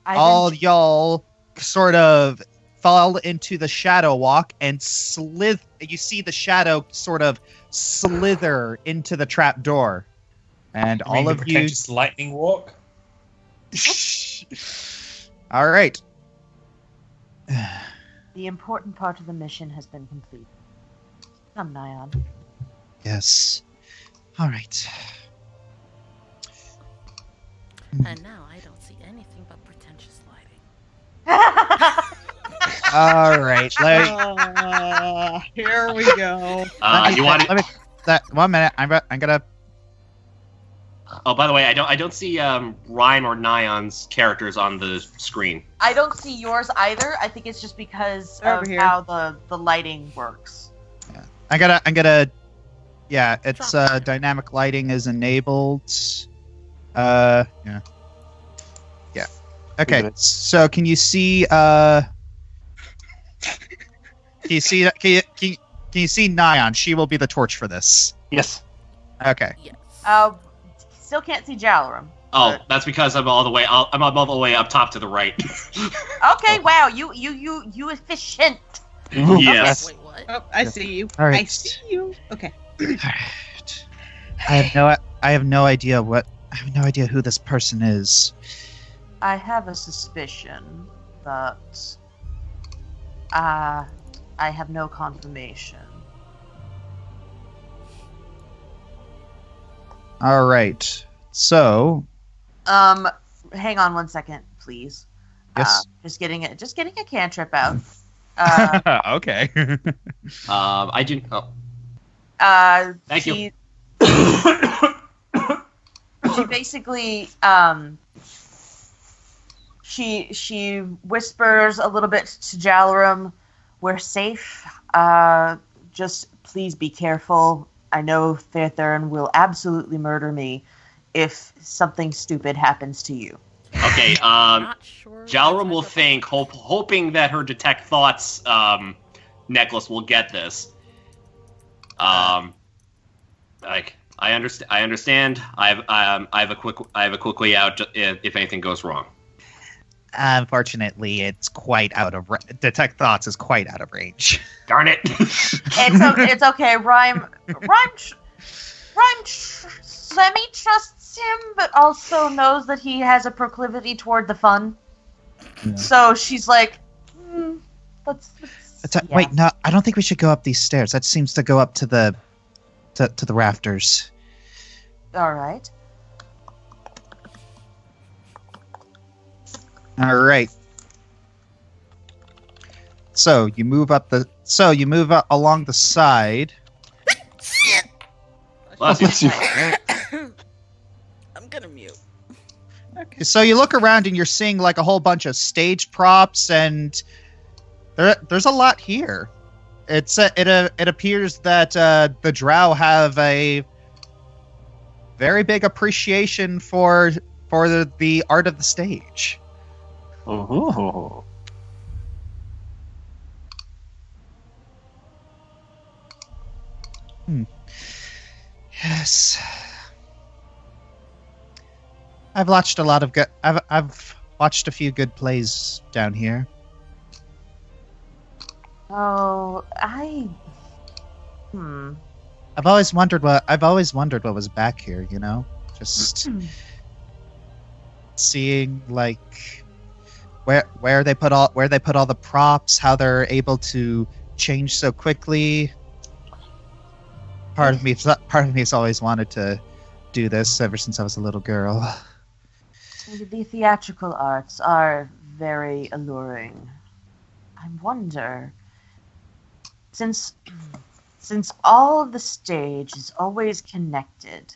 all y'all sort of fall into the shadow walk and you see the shadow sort of slither into the trap door. And You mean all the of you pretentious lightning walk? All right. The important part of the mission has been completed. Come, Nyan. Yes. All right. And now I don't see anything but pretentious lighting. All right. Here we go. You want it? That 1 minute. I'm gonna. Oh, by the way, I don't see Rhyme or Nyan's characters on the screen. I don't see yours either. I think it's just because Over of here. how the lighting works. I'm gonna. Yeah, it's dynamic lighting is enabled. Yeah. Okay. So can you see? Can you see? Can you see Nyan? She will be the torch for this. Yes. Okay. Yes. Still can't see Jalarum. Oh, that's because I'm all the way up top to the right. Okay, wow, you efficient. Yes. Wait, what? Oh, I see you. All right. I see you. Okay. All right. I have no idea who this person is. I have a suspicion, but I have no confirmation. All right. So. Hang on 1 second, please. Yes. Just getting a cantrip out. Okay. I do. Oh, thank you. She basically she whispers a little bit to Jalarum, "We're safe. Just please be careful. I know Fairthurn will absolutely murder me if something stupid happens to you." Okay. Not sure. Jalarum will think, hoping that her detect thoughts necklace will get this. Like I understand. I have a quick way out if anything goes wrong. Unfortunately, it's quite out of detect thoughts is quite out of range. Darn it! It's okay. Rhyme semi trusts him, but also knows that he has a proclivity toward the fun. Yeah. So she's like, let's yeah. Wait, no, I don't think we should go up these stairs. That seems to go up to the rafters. All right. All right. So you move up along the side. Bless you. I'm gonna mute. So you look around and you're seeing like a whole bunch of stage props, and there's a lot here. It appears that the Drow have a very big appreciation for the art of the stage. Oh. Yes. I've watched a lot of good. I've watched a few good plays down here. Oh, I've always wondered what was back here. You know, just seeing like where they put all the props, how they're able to change so quickly. Part of me has always wanted to do this ever since I was a little girl. the theatrical arts are very alluring. I wonder, since all of the stage is always connected,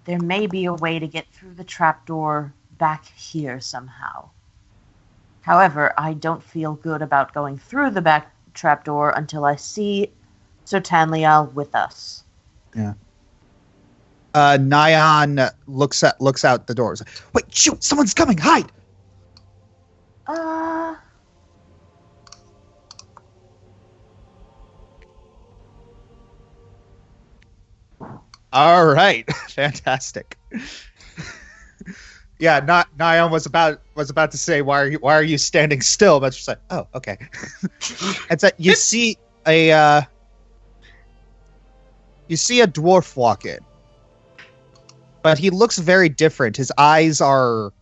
there may be a way to get through the trapdoor back here somehow. However, I don't feel good about going through the back trapdoor until I see Sir Tanlial with us. Yeah. Nyan looks out the doors. Wait, shoot! Someone's coming! Hide! All right, fantastic. Yeah, Nyan was about to say, why are you standing still? But she's like, oh, okay. And so you see a dwarf walk in, but he looks very different. His eyes are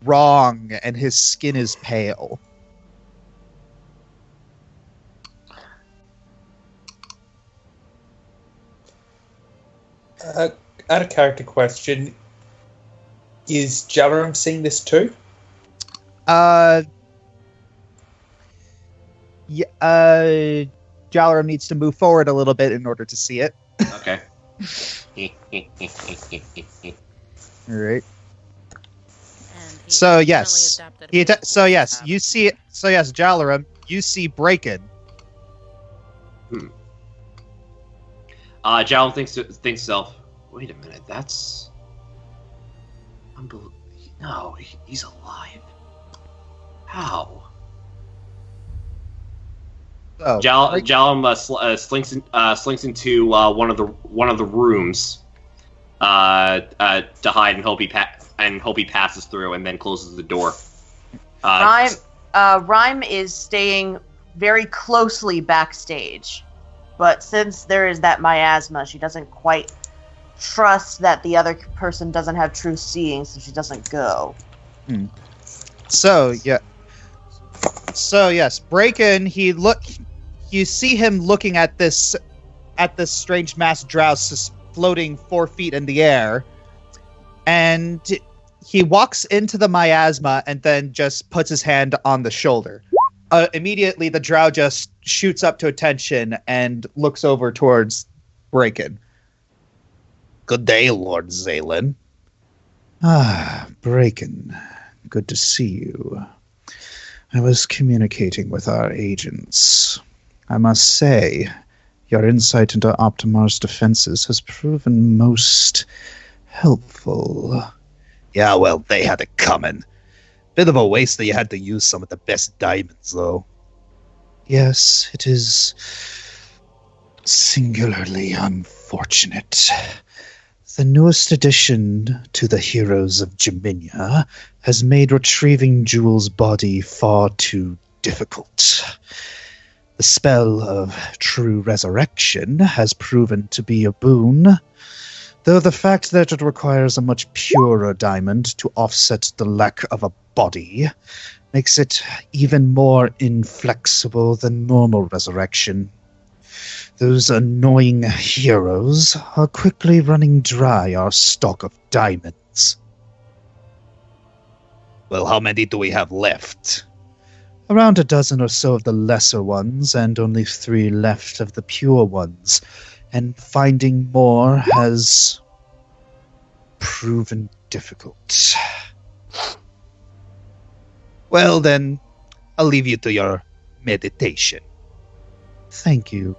wrong, and his skin is pale. Out of character question. Is Jalaram seeing this too? Jalaram needs to move forward a little bit in order to see it. Okay. All right. So yes, you see it. So yes, Jalaram, you see Breakin. Jalaram thinks to himself, wait a minute, that's... No, he's alive. How? Oh, Jalaram slinks into one of the rooms to hide and hope he passes through, and then closes the door. Rhyme is staying very closely backstage, but since there is that miasma, she doesn't quite trust that the other person doesn't have true seeing, so she doesn't go. So yes, Breakin. You see him looking at this strange mass drow floating 4 feet in the air, and he walks into the miasma and then just puts his hand on the shoulder. Immediately, the drow just shoots up to attention and looks over towards Breakin. Good day, Lord Zaylin. Breakin. Good to see you. I was communicating with our agents. I must say, your insight into Optimar's defenses has proven most helpful. Yeah, well, they had it coming. Bit of a waste that you had to use some of the best diamonds, though. Yes, it is singularly unfortunate. The newest addition to the Heroes of Jaminia has made retrieving Jewel's body far too difficult. The spell of true resurrection has proven to be a boon, though the fact that it requires a much purer diamond to offset the lack of a body makes it even more inflexible than normal resurrection. Those annoying heroes are quickly running dry our stock of diamonds. Well, how many do we have left? Around a dozen or so of the lesser ones, and only 3 left of the pure ones. And finding more has proven difficult. Well then, I'll leave you to your meditation. Thank you.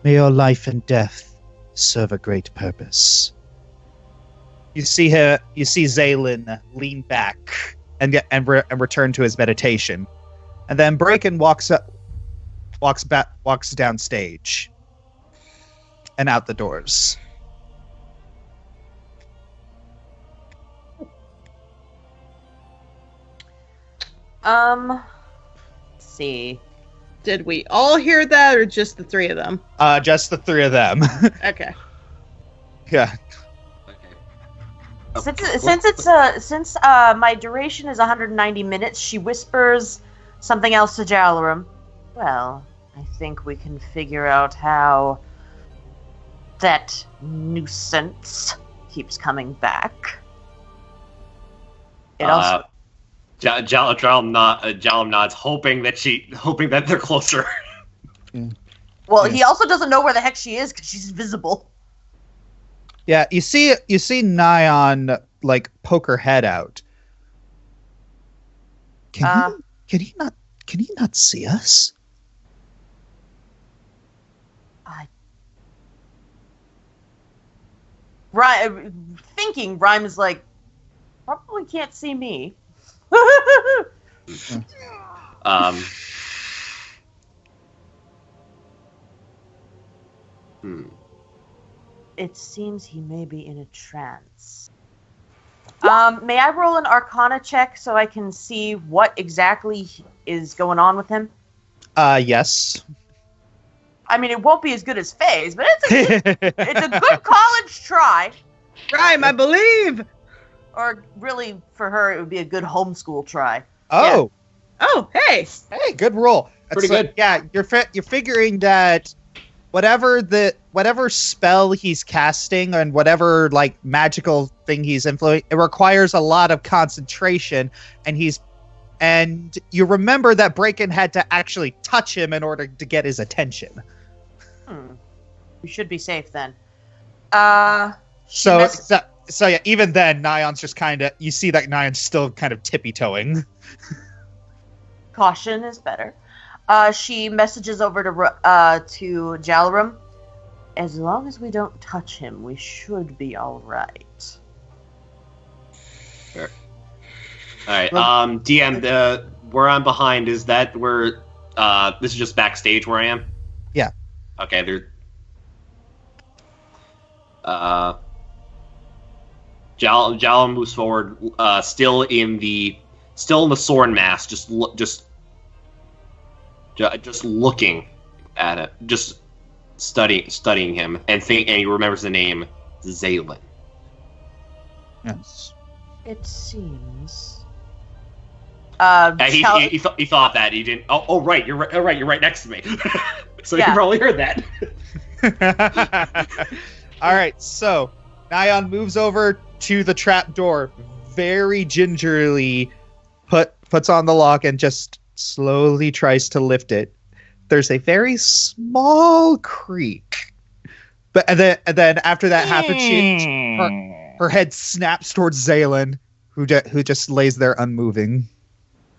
May your life and death serve a great purpose. You see Zaylin lean back and return to his meditation, and then Breakin walks down stage and out the doors. Let's see. Did we all hear that, or just the 3 of them? Just the 3 of them. Okay. Yeah. Since my duration is 190 minutes, she whispers something else to Jalaram. Well, I think we can figure out how that nuisance keeps coming back. It also Jalum nods, hoping that they're closer. Well, he also doesn't know where the heck she is because she's invisible. Yeah, you see Nyan like poke her head out. Can he not see us? Rhyme is like, probably can't see me. It seems he may be in a trance. May I roll an Arcana check so I can see what exactly is going on with him? Yes. I mean, it won't be as good as Faye's, but it's a good college try. Rhyme, I believe. Or really, for her, it would be a good homeschool try. Oh. Yeah. Oh, hey. Hey, good roll. Pretty good. Yeah, you're figuring that whatever spell he's casting and whatever like magical thing he's influencing, it requires a lot of concentration, and you remember that Braken had to actually touch him in order to get his attention. We should be safe then. So yeah, even then, Nyan's just you see that Nyan's still kind of tippy-toeing. Caution is better. She messages over to Jalarum. As long as we don't touch him, we should be all right. Sure. All right. DM, where I'm behind, is that where? This is just backstage where I am. Yeah. Okay. Jal moves forward, still in the Soren mask, just looking at it, just studying him, and he remembers the name Zaylin. Yes. It seems. He thought that he didn't. Oh, right. You're right. You're right next to me. So Yeah. you probably heard that. All right, so Nyan moves over to the trap door, very gingerly puts on the lock and just slowly tries to lift it. There's a very small creak, and then after that happens, her head snaps towards Zaylin, who just lays there unmoving.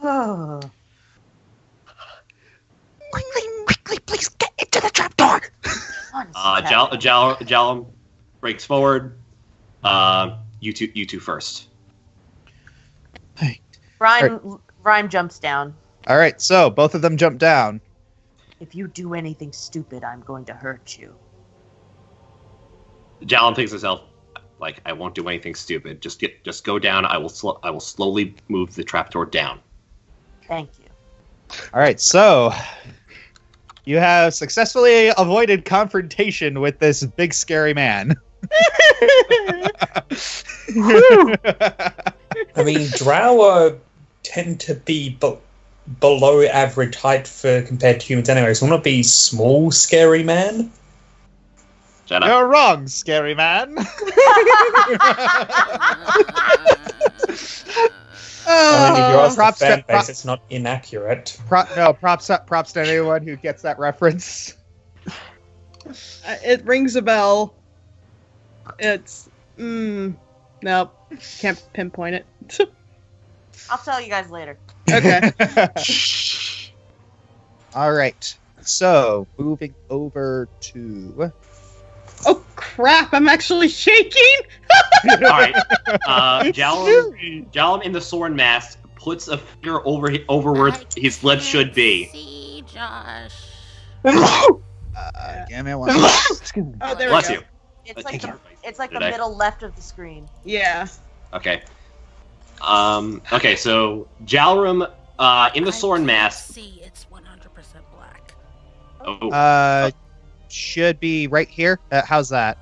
Oh. Quickly, please get into the trap door. Jalum breaks forward. You two first. Hey. Rhyme jumps down. All right, so both of them jump down. If you do anything stupid, I'm going to hurt you. Jalum thinks to himself, like, I won't do anything stupid. Just go down. I will slowly move the trapdoor down. Thank you. All right, so you have successfully avoided confrontation with this big scary man. I mean, drow tend to be below average height compared to humans anyway, so want to be small, scary man? Shut up. You're wrong, scary man. I mean, if you ask props the fan to- base, it's not inaccurate. Props to anyone who gets that reference. It rings a bell. It's nope, can't pinpoint it. I'll tell you guys later. Okay. All right. So moving over to. Oh crap! I'm actually shaking. All right. Jalum in the Soren mask puts a finger over where his lips should be. See, Josh. Give me one. Oh, there Bless we go. you. It's like the Today. middle left of the screen. Yeah. Okay. Okay. So Jalrum in the Soren mask. See, it's 100% black. Oh. Should be right here. How's that?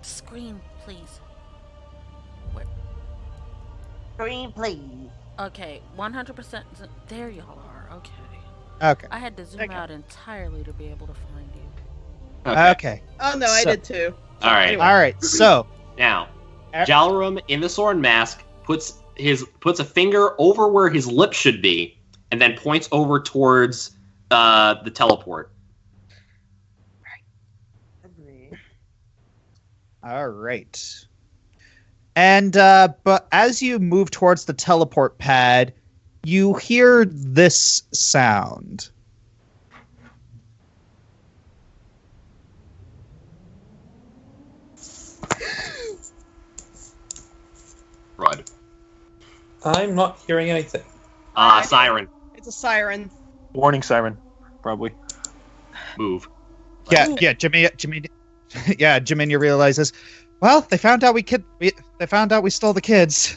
Screen, please. Screen, please. Okay, 100%. There y'all are. Okay. Okay. I had to zoom Okay. out entirely to be able to find you. Okay. Oh no, I So- did too. All right. Anyway. All right. So Now, Jalrum in the Soren mask puts puts a finger over where his lips should be, and then points over towards the teleport. Agree. All right. And but as you move towards the teleport pad, you hear this sound. Rud. I'm not hearing anything. Siren. It's a siren. Warning siren, probably. Move. Yeah, Jimmy, Jimmy realizes, well, they found out they found out we stole the kids.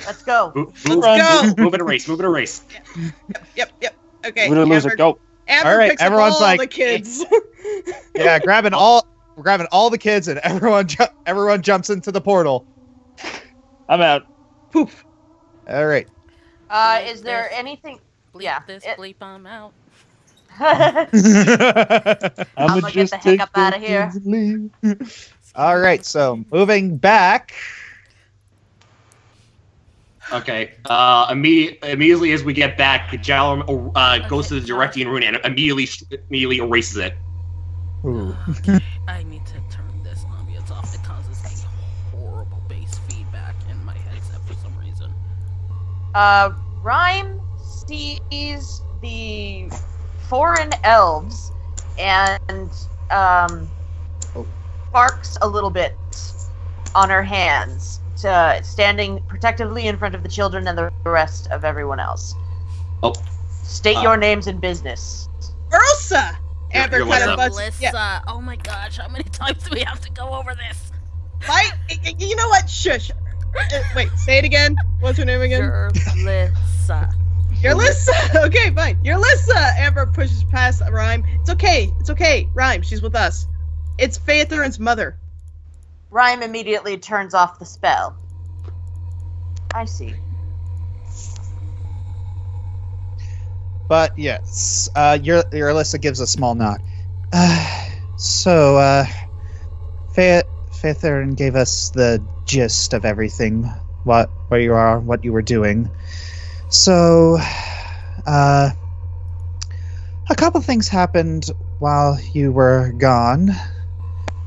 Let's go. Let's go. Move and erase. Yep. Okay. We're gonna lose it. Go. Amber All right, picks up everyone's all like- the kids. Yeah, grabbing all the kids, and everyone jumps into the portal. I'm out. Poof. All right. Is there anything? Bleep Yeah. this, bleep, I'm out. I'm I'ma gonna get the heck up out of here. All right. So moving back. Okay. Immediately as we get back, Jalum goes to the directing room and immediately erases it. Ooh. I need to turn this ambience off. It causes a horrible bass feedback in my headset for some reason. Rhyme sees the foreign elves and barks a little bit on her hands, standing protectively in front of the children and the rest of everyone else. Oh. State your names and business. Ursa. Amber You're kind of Alyssa. buzzes. Yeah. Alyssa, oh my gosh, how many times do we have to go over this? Right? You know what? Shush. Wait, say it again. What's her name again? You're Alyssa. You're Lissa. Okay, fine. You're Lissa. Amber pushes past Rhyme. It's okay. Rhyme, she's with us. It's Phaetherin's mother. Rhyme immediately turns off the spell. I see. But yes, your Alyssa gives a small nod. Phaetherin gave us the gist of everything, where you are, what you were doing. So, a couple things happened while you were gone,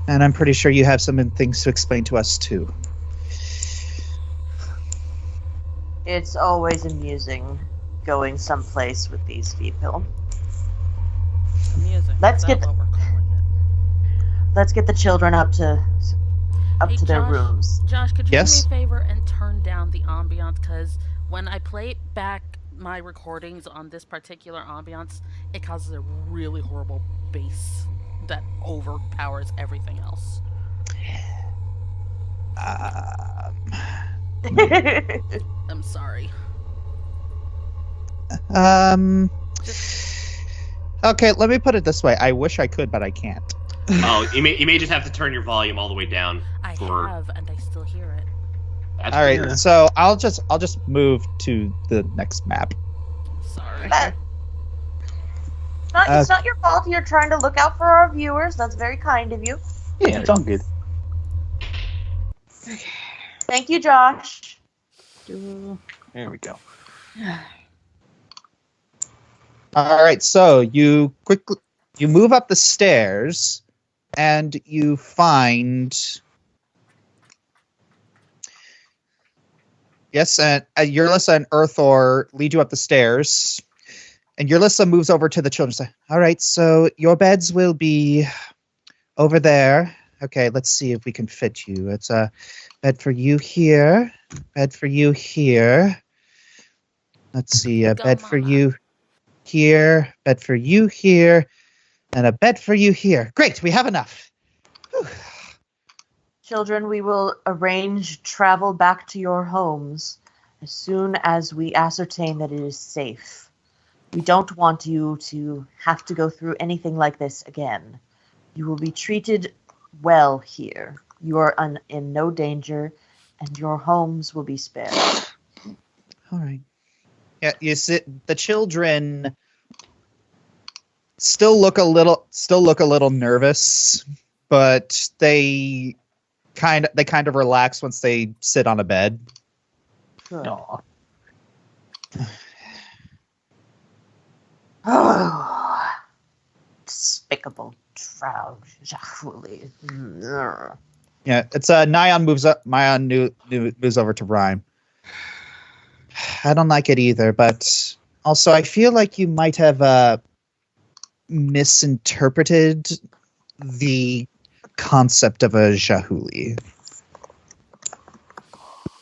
and I'm pretty sure you have some things to explain to us too. It's always amusing going someplace with these people. Amusing. Let's Is get that what we're calling it? Let's get the children up to Hey, their Josh, rooms. Josh, could you Yes? do me a favor and turn down the ambiance? Because when I play back my recordings on this particular ambiance, it causes a really horrible bass that overpowers everything else. I'm sorry. Okay, let me put it this way. I wish I could, but I can't. Oh, you may just have to turn your volume all the way down. I For- have, and I still hear it. That's All right, weird. so I'll just move to the next map. Sorry. It's not your fault. You're trying to look out for our viewers. That's very kind of you. Yeah, it's all good. Thank you, Josh. There we go. All right, so you move up the stairs, and you find. Yes, and Yurlissa and Earthor lead you up the stairs, and Yurlissa moves over to the children. Say, "All right, so your beds will be over there. Okay, let's see if we can fit you. It's a bed for you here, bed for you here. Let's see, a Go, bed for Mama. you here, bed for you here, and a bed for you here. Great, we have enough." Whew. Children, we will arrange travel back to your homes as soon as we ascertain that it is safe. We don't want you to have to go through anything like this again. You will be treated well here. You are in no danger, and your homes will be spared. All right. Yeah, you see, the children still look a little nervous, but they kind of relax once they sit on a bed. Good. Aw. Oh, despicable drow. Jahuli. Yeah, it's Nyan moves up. Moves over to Rhyme. I don't like it either, but also I feel like you might have misinterpreted the concept of a Jahuli.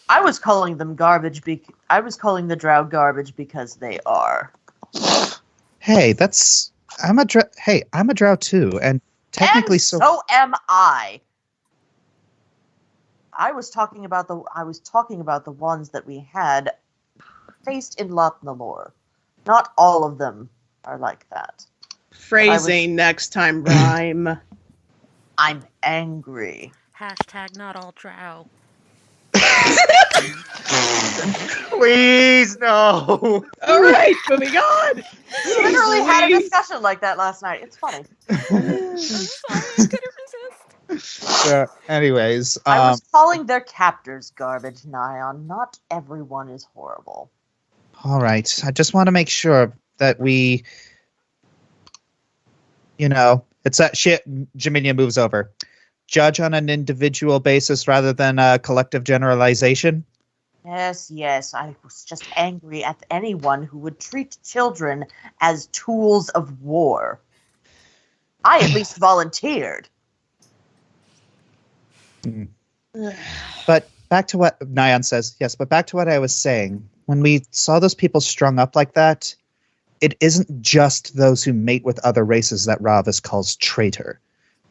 I was calling them garbage. I was calling the drow garbage because they are. Hey, I'm a drow too, and technically And so am I. I was talking about the ones that we had faced in Lothnalore. Not all of them are like that. Phrasing next time, Rhyme. I'm angry. Hashtag not all drow. Please no. All right, moving on. We literally had a Louise. discussion like that last night. It's funny. I'm sorry, I couldn't resist. Anyways, I was calling their captors garbage, Nyan. Not everyone is horrible. all right. I just want to make sure that we, it's that shit. Jaminia moves over. Judge on an individual basis rather than a collective generalization. Yes. I was just angry at anyone who would treat children as tools of war. I at least volunteered. But back to what Nyan says. Yes, but back to what I was saying. When we saw those people strung up like that, it isn't just those who mate with other races that Ravis calls traitor.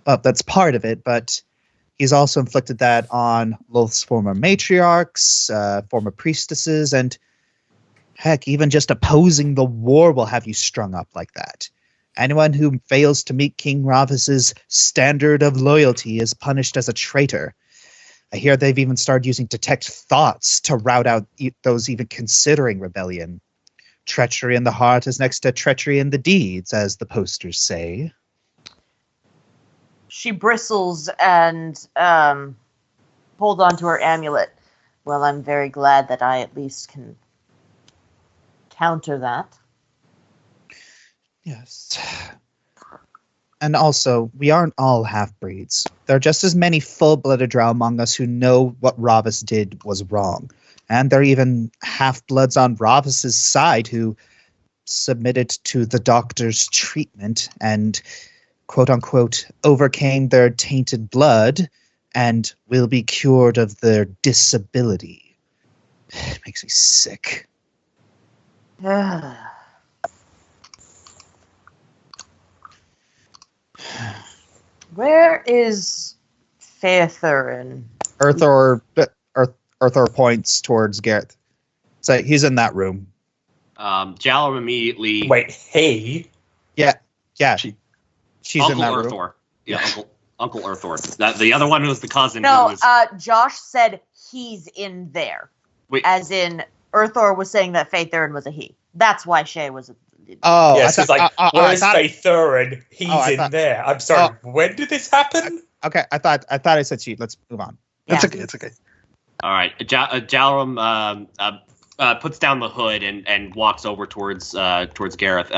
Well, that's part of it, but he's also inflicted that on Loth's former matriarchs, former priestesses, and heck, even just opposing the war will have you strung up like that. Anyone who fails to meet King Ravis's standard of loyalty is punished as a traitor. I hear they've even started using detect thoughts to rout out those even considering rebellion. Treachery in the heart is next to treachery in the deeds, as the posters say. She bristles and holds on to her amulet. Well, I'm very glad that I at least can counter that. Yes. And also, we aren't all half-breeds. There are just as many full-blooded drow among us who know what Ravis did was wrong. And there are even half-bloods on Ravis's side who submitted to the doctor's treatment and, quote-unquote, overcame their tainted blood and will be cured of their disability. It makes me sick. Where is Faethurin? Arthur points towards Gareth. So he's in that room. Jalum immediately. Wait, hey? Yeah. She's Uncle in that Urthor. room. Yeah, Uncle Urthor. The other one was the cousin. No, who was... Josh said he's in there. Wait. As in, Urthor was saying that Faethurin was a he. That's why Shay was a... Oh, Yes, it's like, where's Faethurin? He's in thought- there. I'm sorry, when did this happen? Okay, I thought I said she. Let's move on. Yeah. It's okay. All right, Jalum puts down the hood and walks over towards Gareth.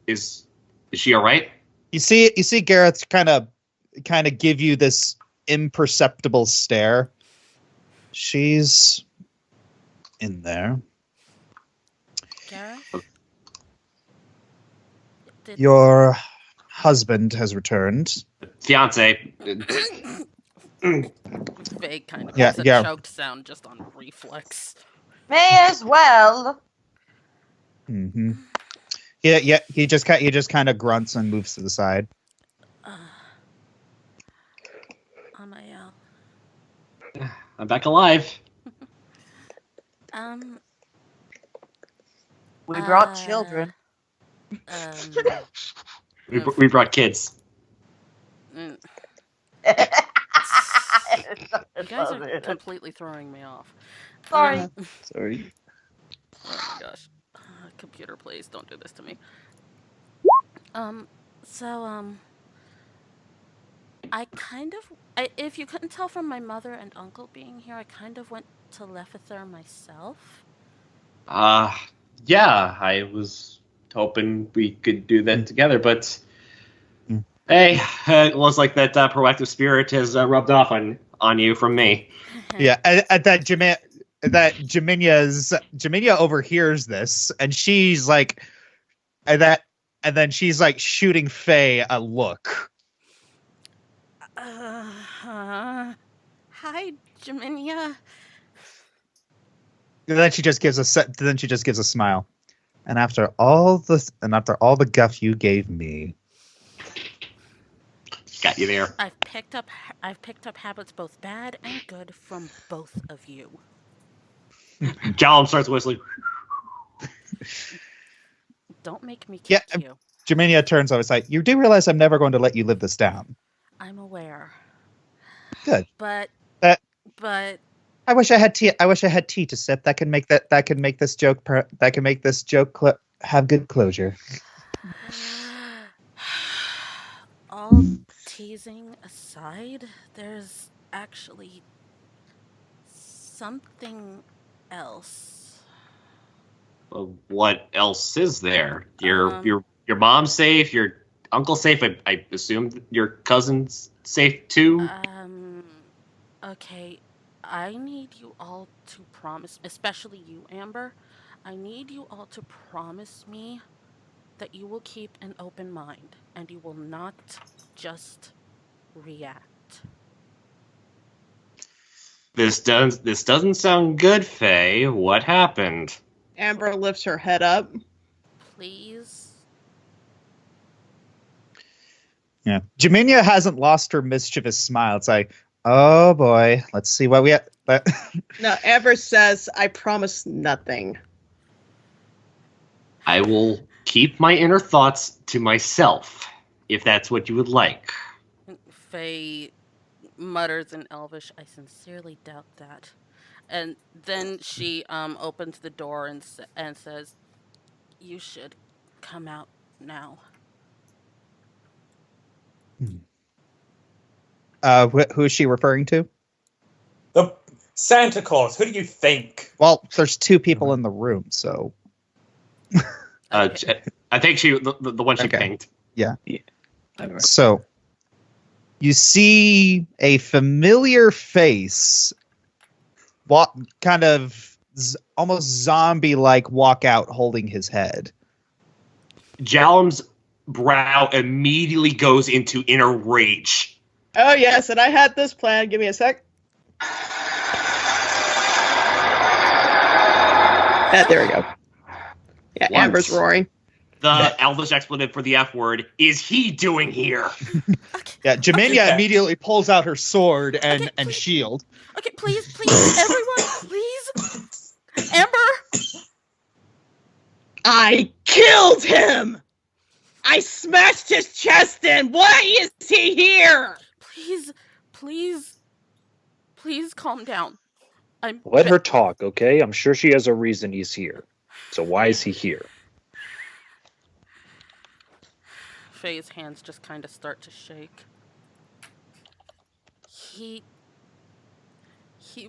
Is she all right? You see Gareth kind of give you this imperceptible stare. She's in there. Gareth? Your husband has returned. Fiance. Vague kind of Yeah, yeah. choked sound just on reflex. May as well. Mm-hmm. Yeah. He just kind of grunts and moves to the side. Amael. I'm back alive. We brought children. We brought kids. You guys are completely throwing me off. Sorry. Sorry. Oh my gosh. Computer, please don't do this to me. I if you couldn't tell from my mother and uncle being here, I kind of went telepather myself. Yeah, I was hoping we could do that together, but hey, it looks like that proactive spirit has rubbed off on you from me. Yeah, at that Jaminia overhears this, and she's like, and then she's like shooting Faye a look. Hi, Jaminia. And then she just gives a smile. And after all the guff you gave me, Got you there. I've picked up habits both bad and good from both of you. Jallum starts whistling. Don't make me kick you. Jaminia turns over. It's like, you do realize I'm never going to let you live this down. I'm aware. Good. But I wish I had tea. I wish I had tea to sip. That can make this joke have good closure. All teasing aside, there's actually something else. What else is there? Your mom's safe. Your uncle's safe. I assume your cousin's safe too. Okay. I need you all to promise, especially you, Amber. I need you all to promise me that you will keep an open mind and you will not just react. This doesn't sound good, Faye. What happened? Amber lifts her head up. Please. Yeah, Jaminia hasn't lost her mischievous smile. It's like, oh boy, let's see what we have. No, Amber says, I promise nothing. I will keep my inner thoughts to myself, if that's what you would like. Faye mutters in Elvish, I sincerely doubt that. And then she opens the door and says, you should come out now. Who is she referring to? The Santa Claus. Who do you think? Well, there's two people in the room, so. I think the one she pinged. Yeah. So, you see a familiar face, kind of almost zombie-like, walk out holding his head. Jallum's brow immediately goes into inner rage. Oh yes, and I had this plan. Give me a sec. There we go. Yeah, What? Amber's roaring. The Elvish expletive for the F word is he doing here? Yeah, Jaminia immediately pulls out her sword and shield. Okay, please, everyone, please. Amber! I killed him! I smashed his chest in! Why is he here? Please calm down. Let her talk, okay? I'm sure she has a reason he's here. So why is he here? Faye's hands just kind of start to shake. He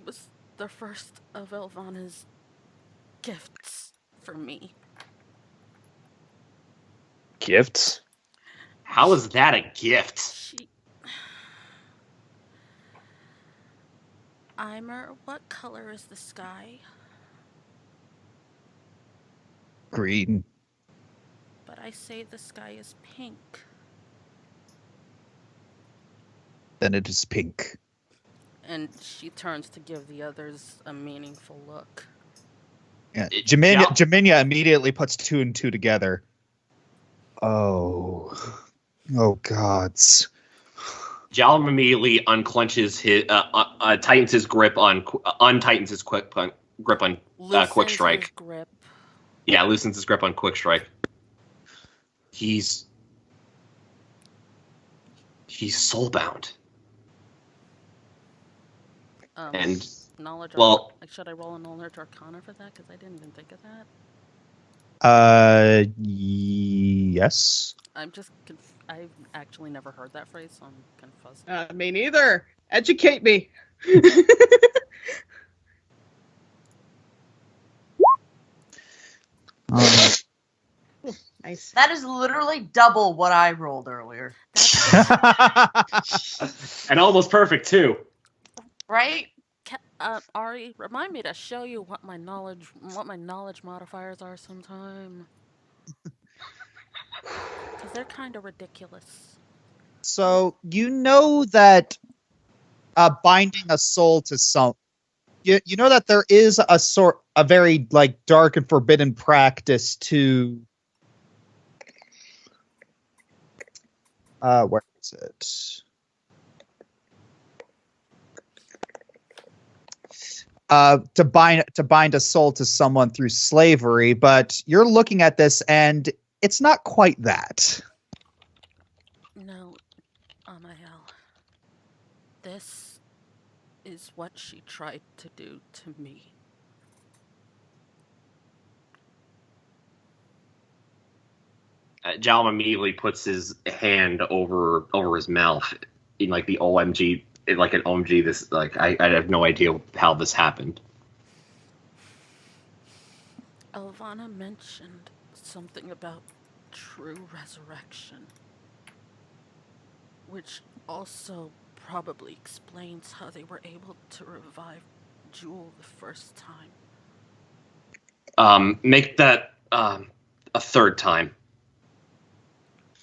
was the first of Elvana's gifts for me. Gifts? How is that a gift? Eimer, what color is the sky? Green. But I say the sky is pink. Then it is pink. And she turns to give the others a meaningful look. Yeah, Jaminia immediately puts two and two together. Oh gods. Jallum immediately unclenches his, tightens his grip untightens his grip on Quick Strike. His grip. Yeah, loosens his grip on Quick Strike. He's soulbound. And knowledge. Well, should I roll a knowledge arcana for that? Because I didn't even think of that. Yes. I've actually never heard that phrase, so I'm confused. Me neither. Educate me. Nice. That is literally double what I rolled earlier. And almost perfect too. Right? Ari, remind me to show you what my knowledge modifiers are sometime. Because they're kind of ridiculous. So you know that binding a soul to some, you know that there is a very like dark and forbidden practice to. Where is it? To bind a soul to someone through slavery, but you're looking at this and it's not quite that. No, Amael. This is what she tried to do to me. Jalm immediately puts his hand over his mouth in like the OMG, like an OMG. This like I have no idea how this happened. Elvana mentioned something about true resurrection, which also probably explains how they were able to revive Jewel the first time. Make that a third time.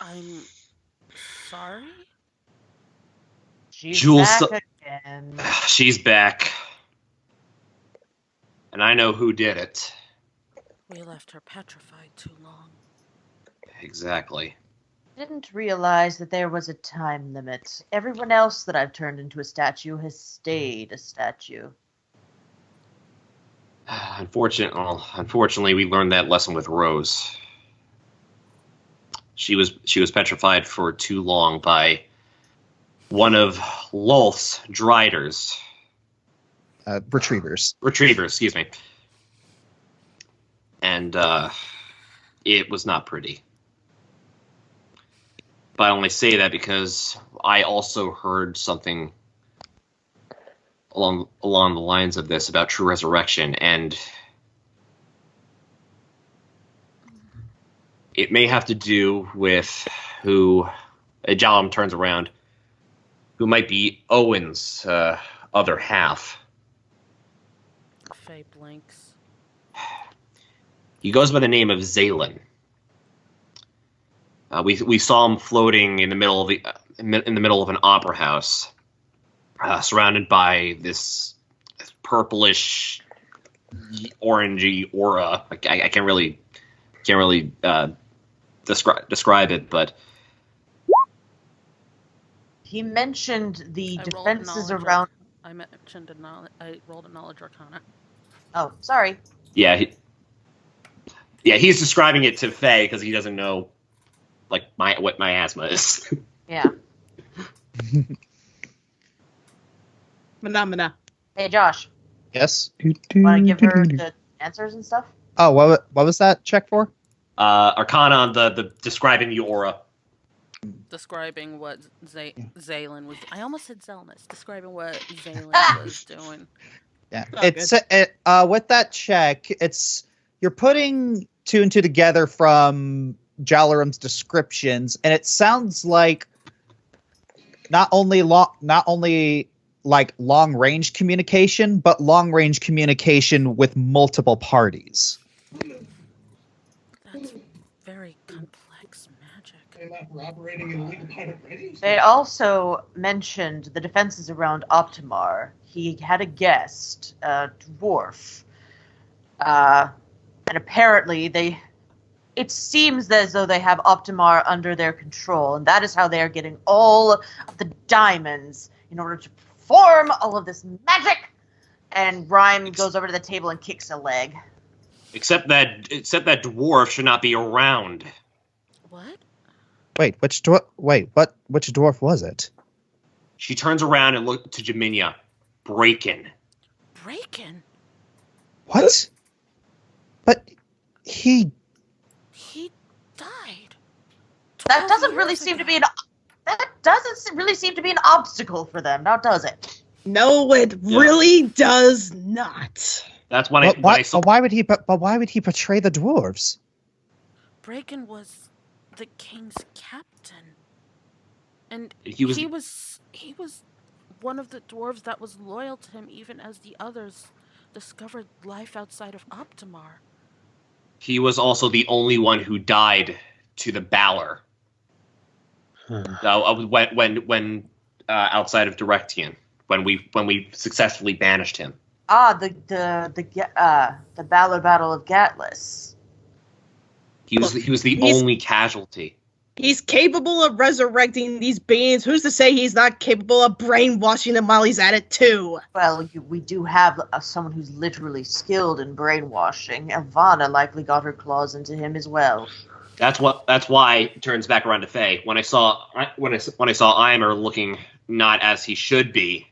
I'm sorry? She's Jules- back again. She's back, and I know who did it. We left her petrified too long. Exactly. Didn't realize that there was a time limit. Everyone else that I've turned into a statue has stayed a statue. Unfortunately, we learned that lesson with Rose. She was petrified for too long by one of Lolth's Driders. Retrievers, excuse me. And it was not pretty. But I only say that because I also heard something along the lines of this about true resurrection, and it may have to do with who Jalm turns around, who might be Owen's other half. Faye blinks. He goes by the name of Zalen. We saw him floating in the middle of an opera house, surrounded by this purplish, orangey aura. I can't really describe it, but He mentioned the I defenses rolled a around. I mentioned I rolled a knowledge arcana. Oh, sorry. yeah, he's describing it to Faye because he doesn't know like what miasma is. Yeah. Phenomena. Hey, Josh. yes. Want to give her the answers and stuff? Oh, what was that check for? Arcana on the describing the aura. Describing what Zalen was. I almost said Zelmus. Describing what Zalen was doing. Yeah, Oh, it's with that check. You're putting two and two together from Jalaram's descriptions, and it sounds like not only like long range communication, but long range communication with multiple parties. That's very complex magic. They're not corroborating an illegal pilot radio? They also mentioned the defenses around Optimar. He had a guest, a dwarf, and apparently it seems as though they have Optimar under their control, and that is how they are getting all of the diamonds in order to perform all of this magic. And Rhyme goes over to the table and kicks a leg. Except that dwarf should not be around. What? Wait, which dwarf was it? She turns around and looks to Jaminia. Breakin. Breakin? What? But he died. That 12 doesn't really years seem to ago. be an obstacle for them, now does it? No, it really does not. That's when I saw. But why would he? But why would he betray the dwarves? Bragan was the king's captain, and He was one of the dwarves that was loyal to him, even as the others discovered life outside of Optimar. He was also the only one who died to the Balor. When outside of Directian, when we successfully banished him. The Balor Battle of Gatlas. He was the only casualty. He's capable of resurrecting these beings. Who's to say he's not capable of brainwashing them while he's at it too? Well, we do have someone who's literally skilled in brainwashing. Elvana likely got her claws into him as well. That's why it turns back around to Faye. When I saw Eimer looking not as he should be,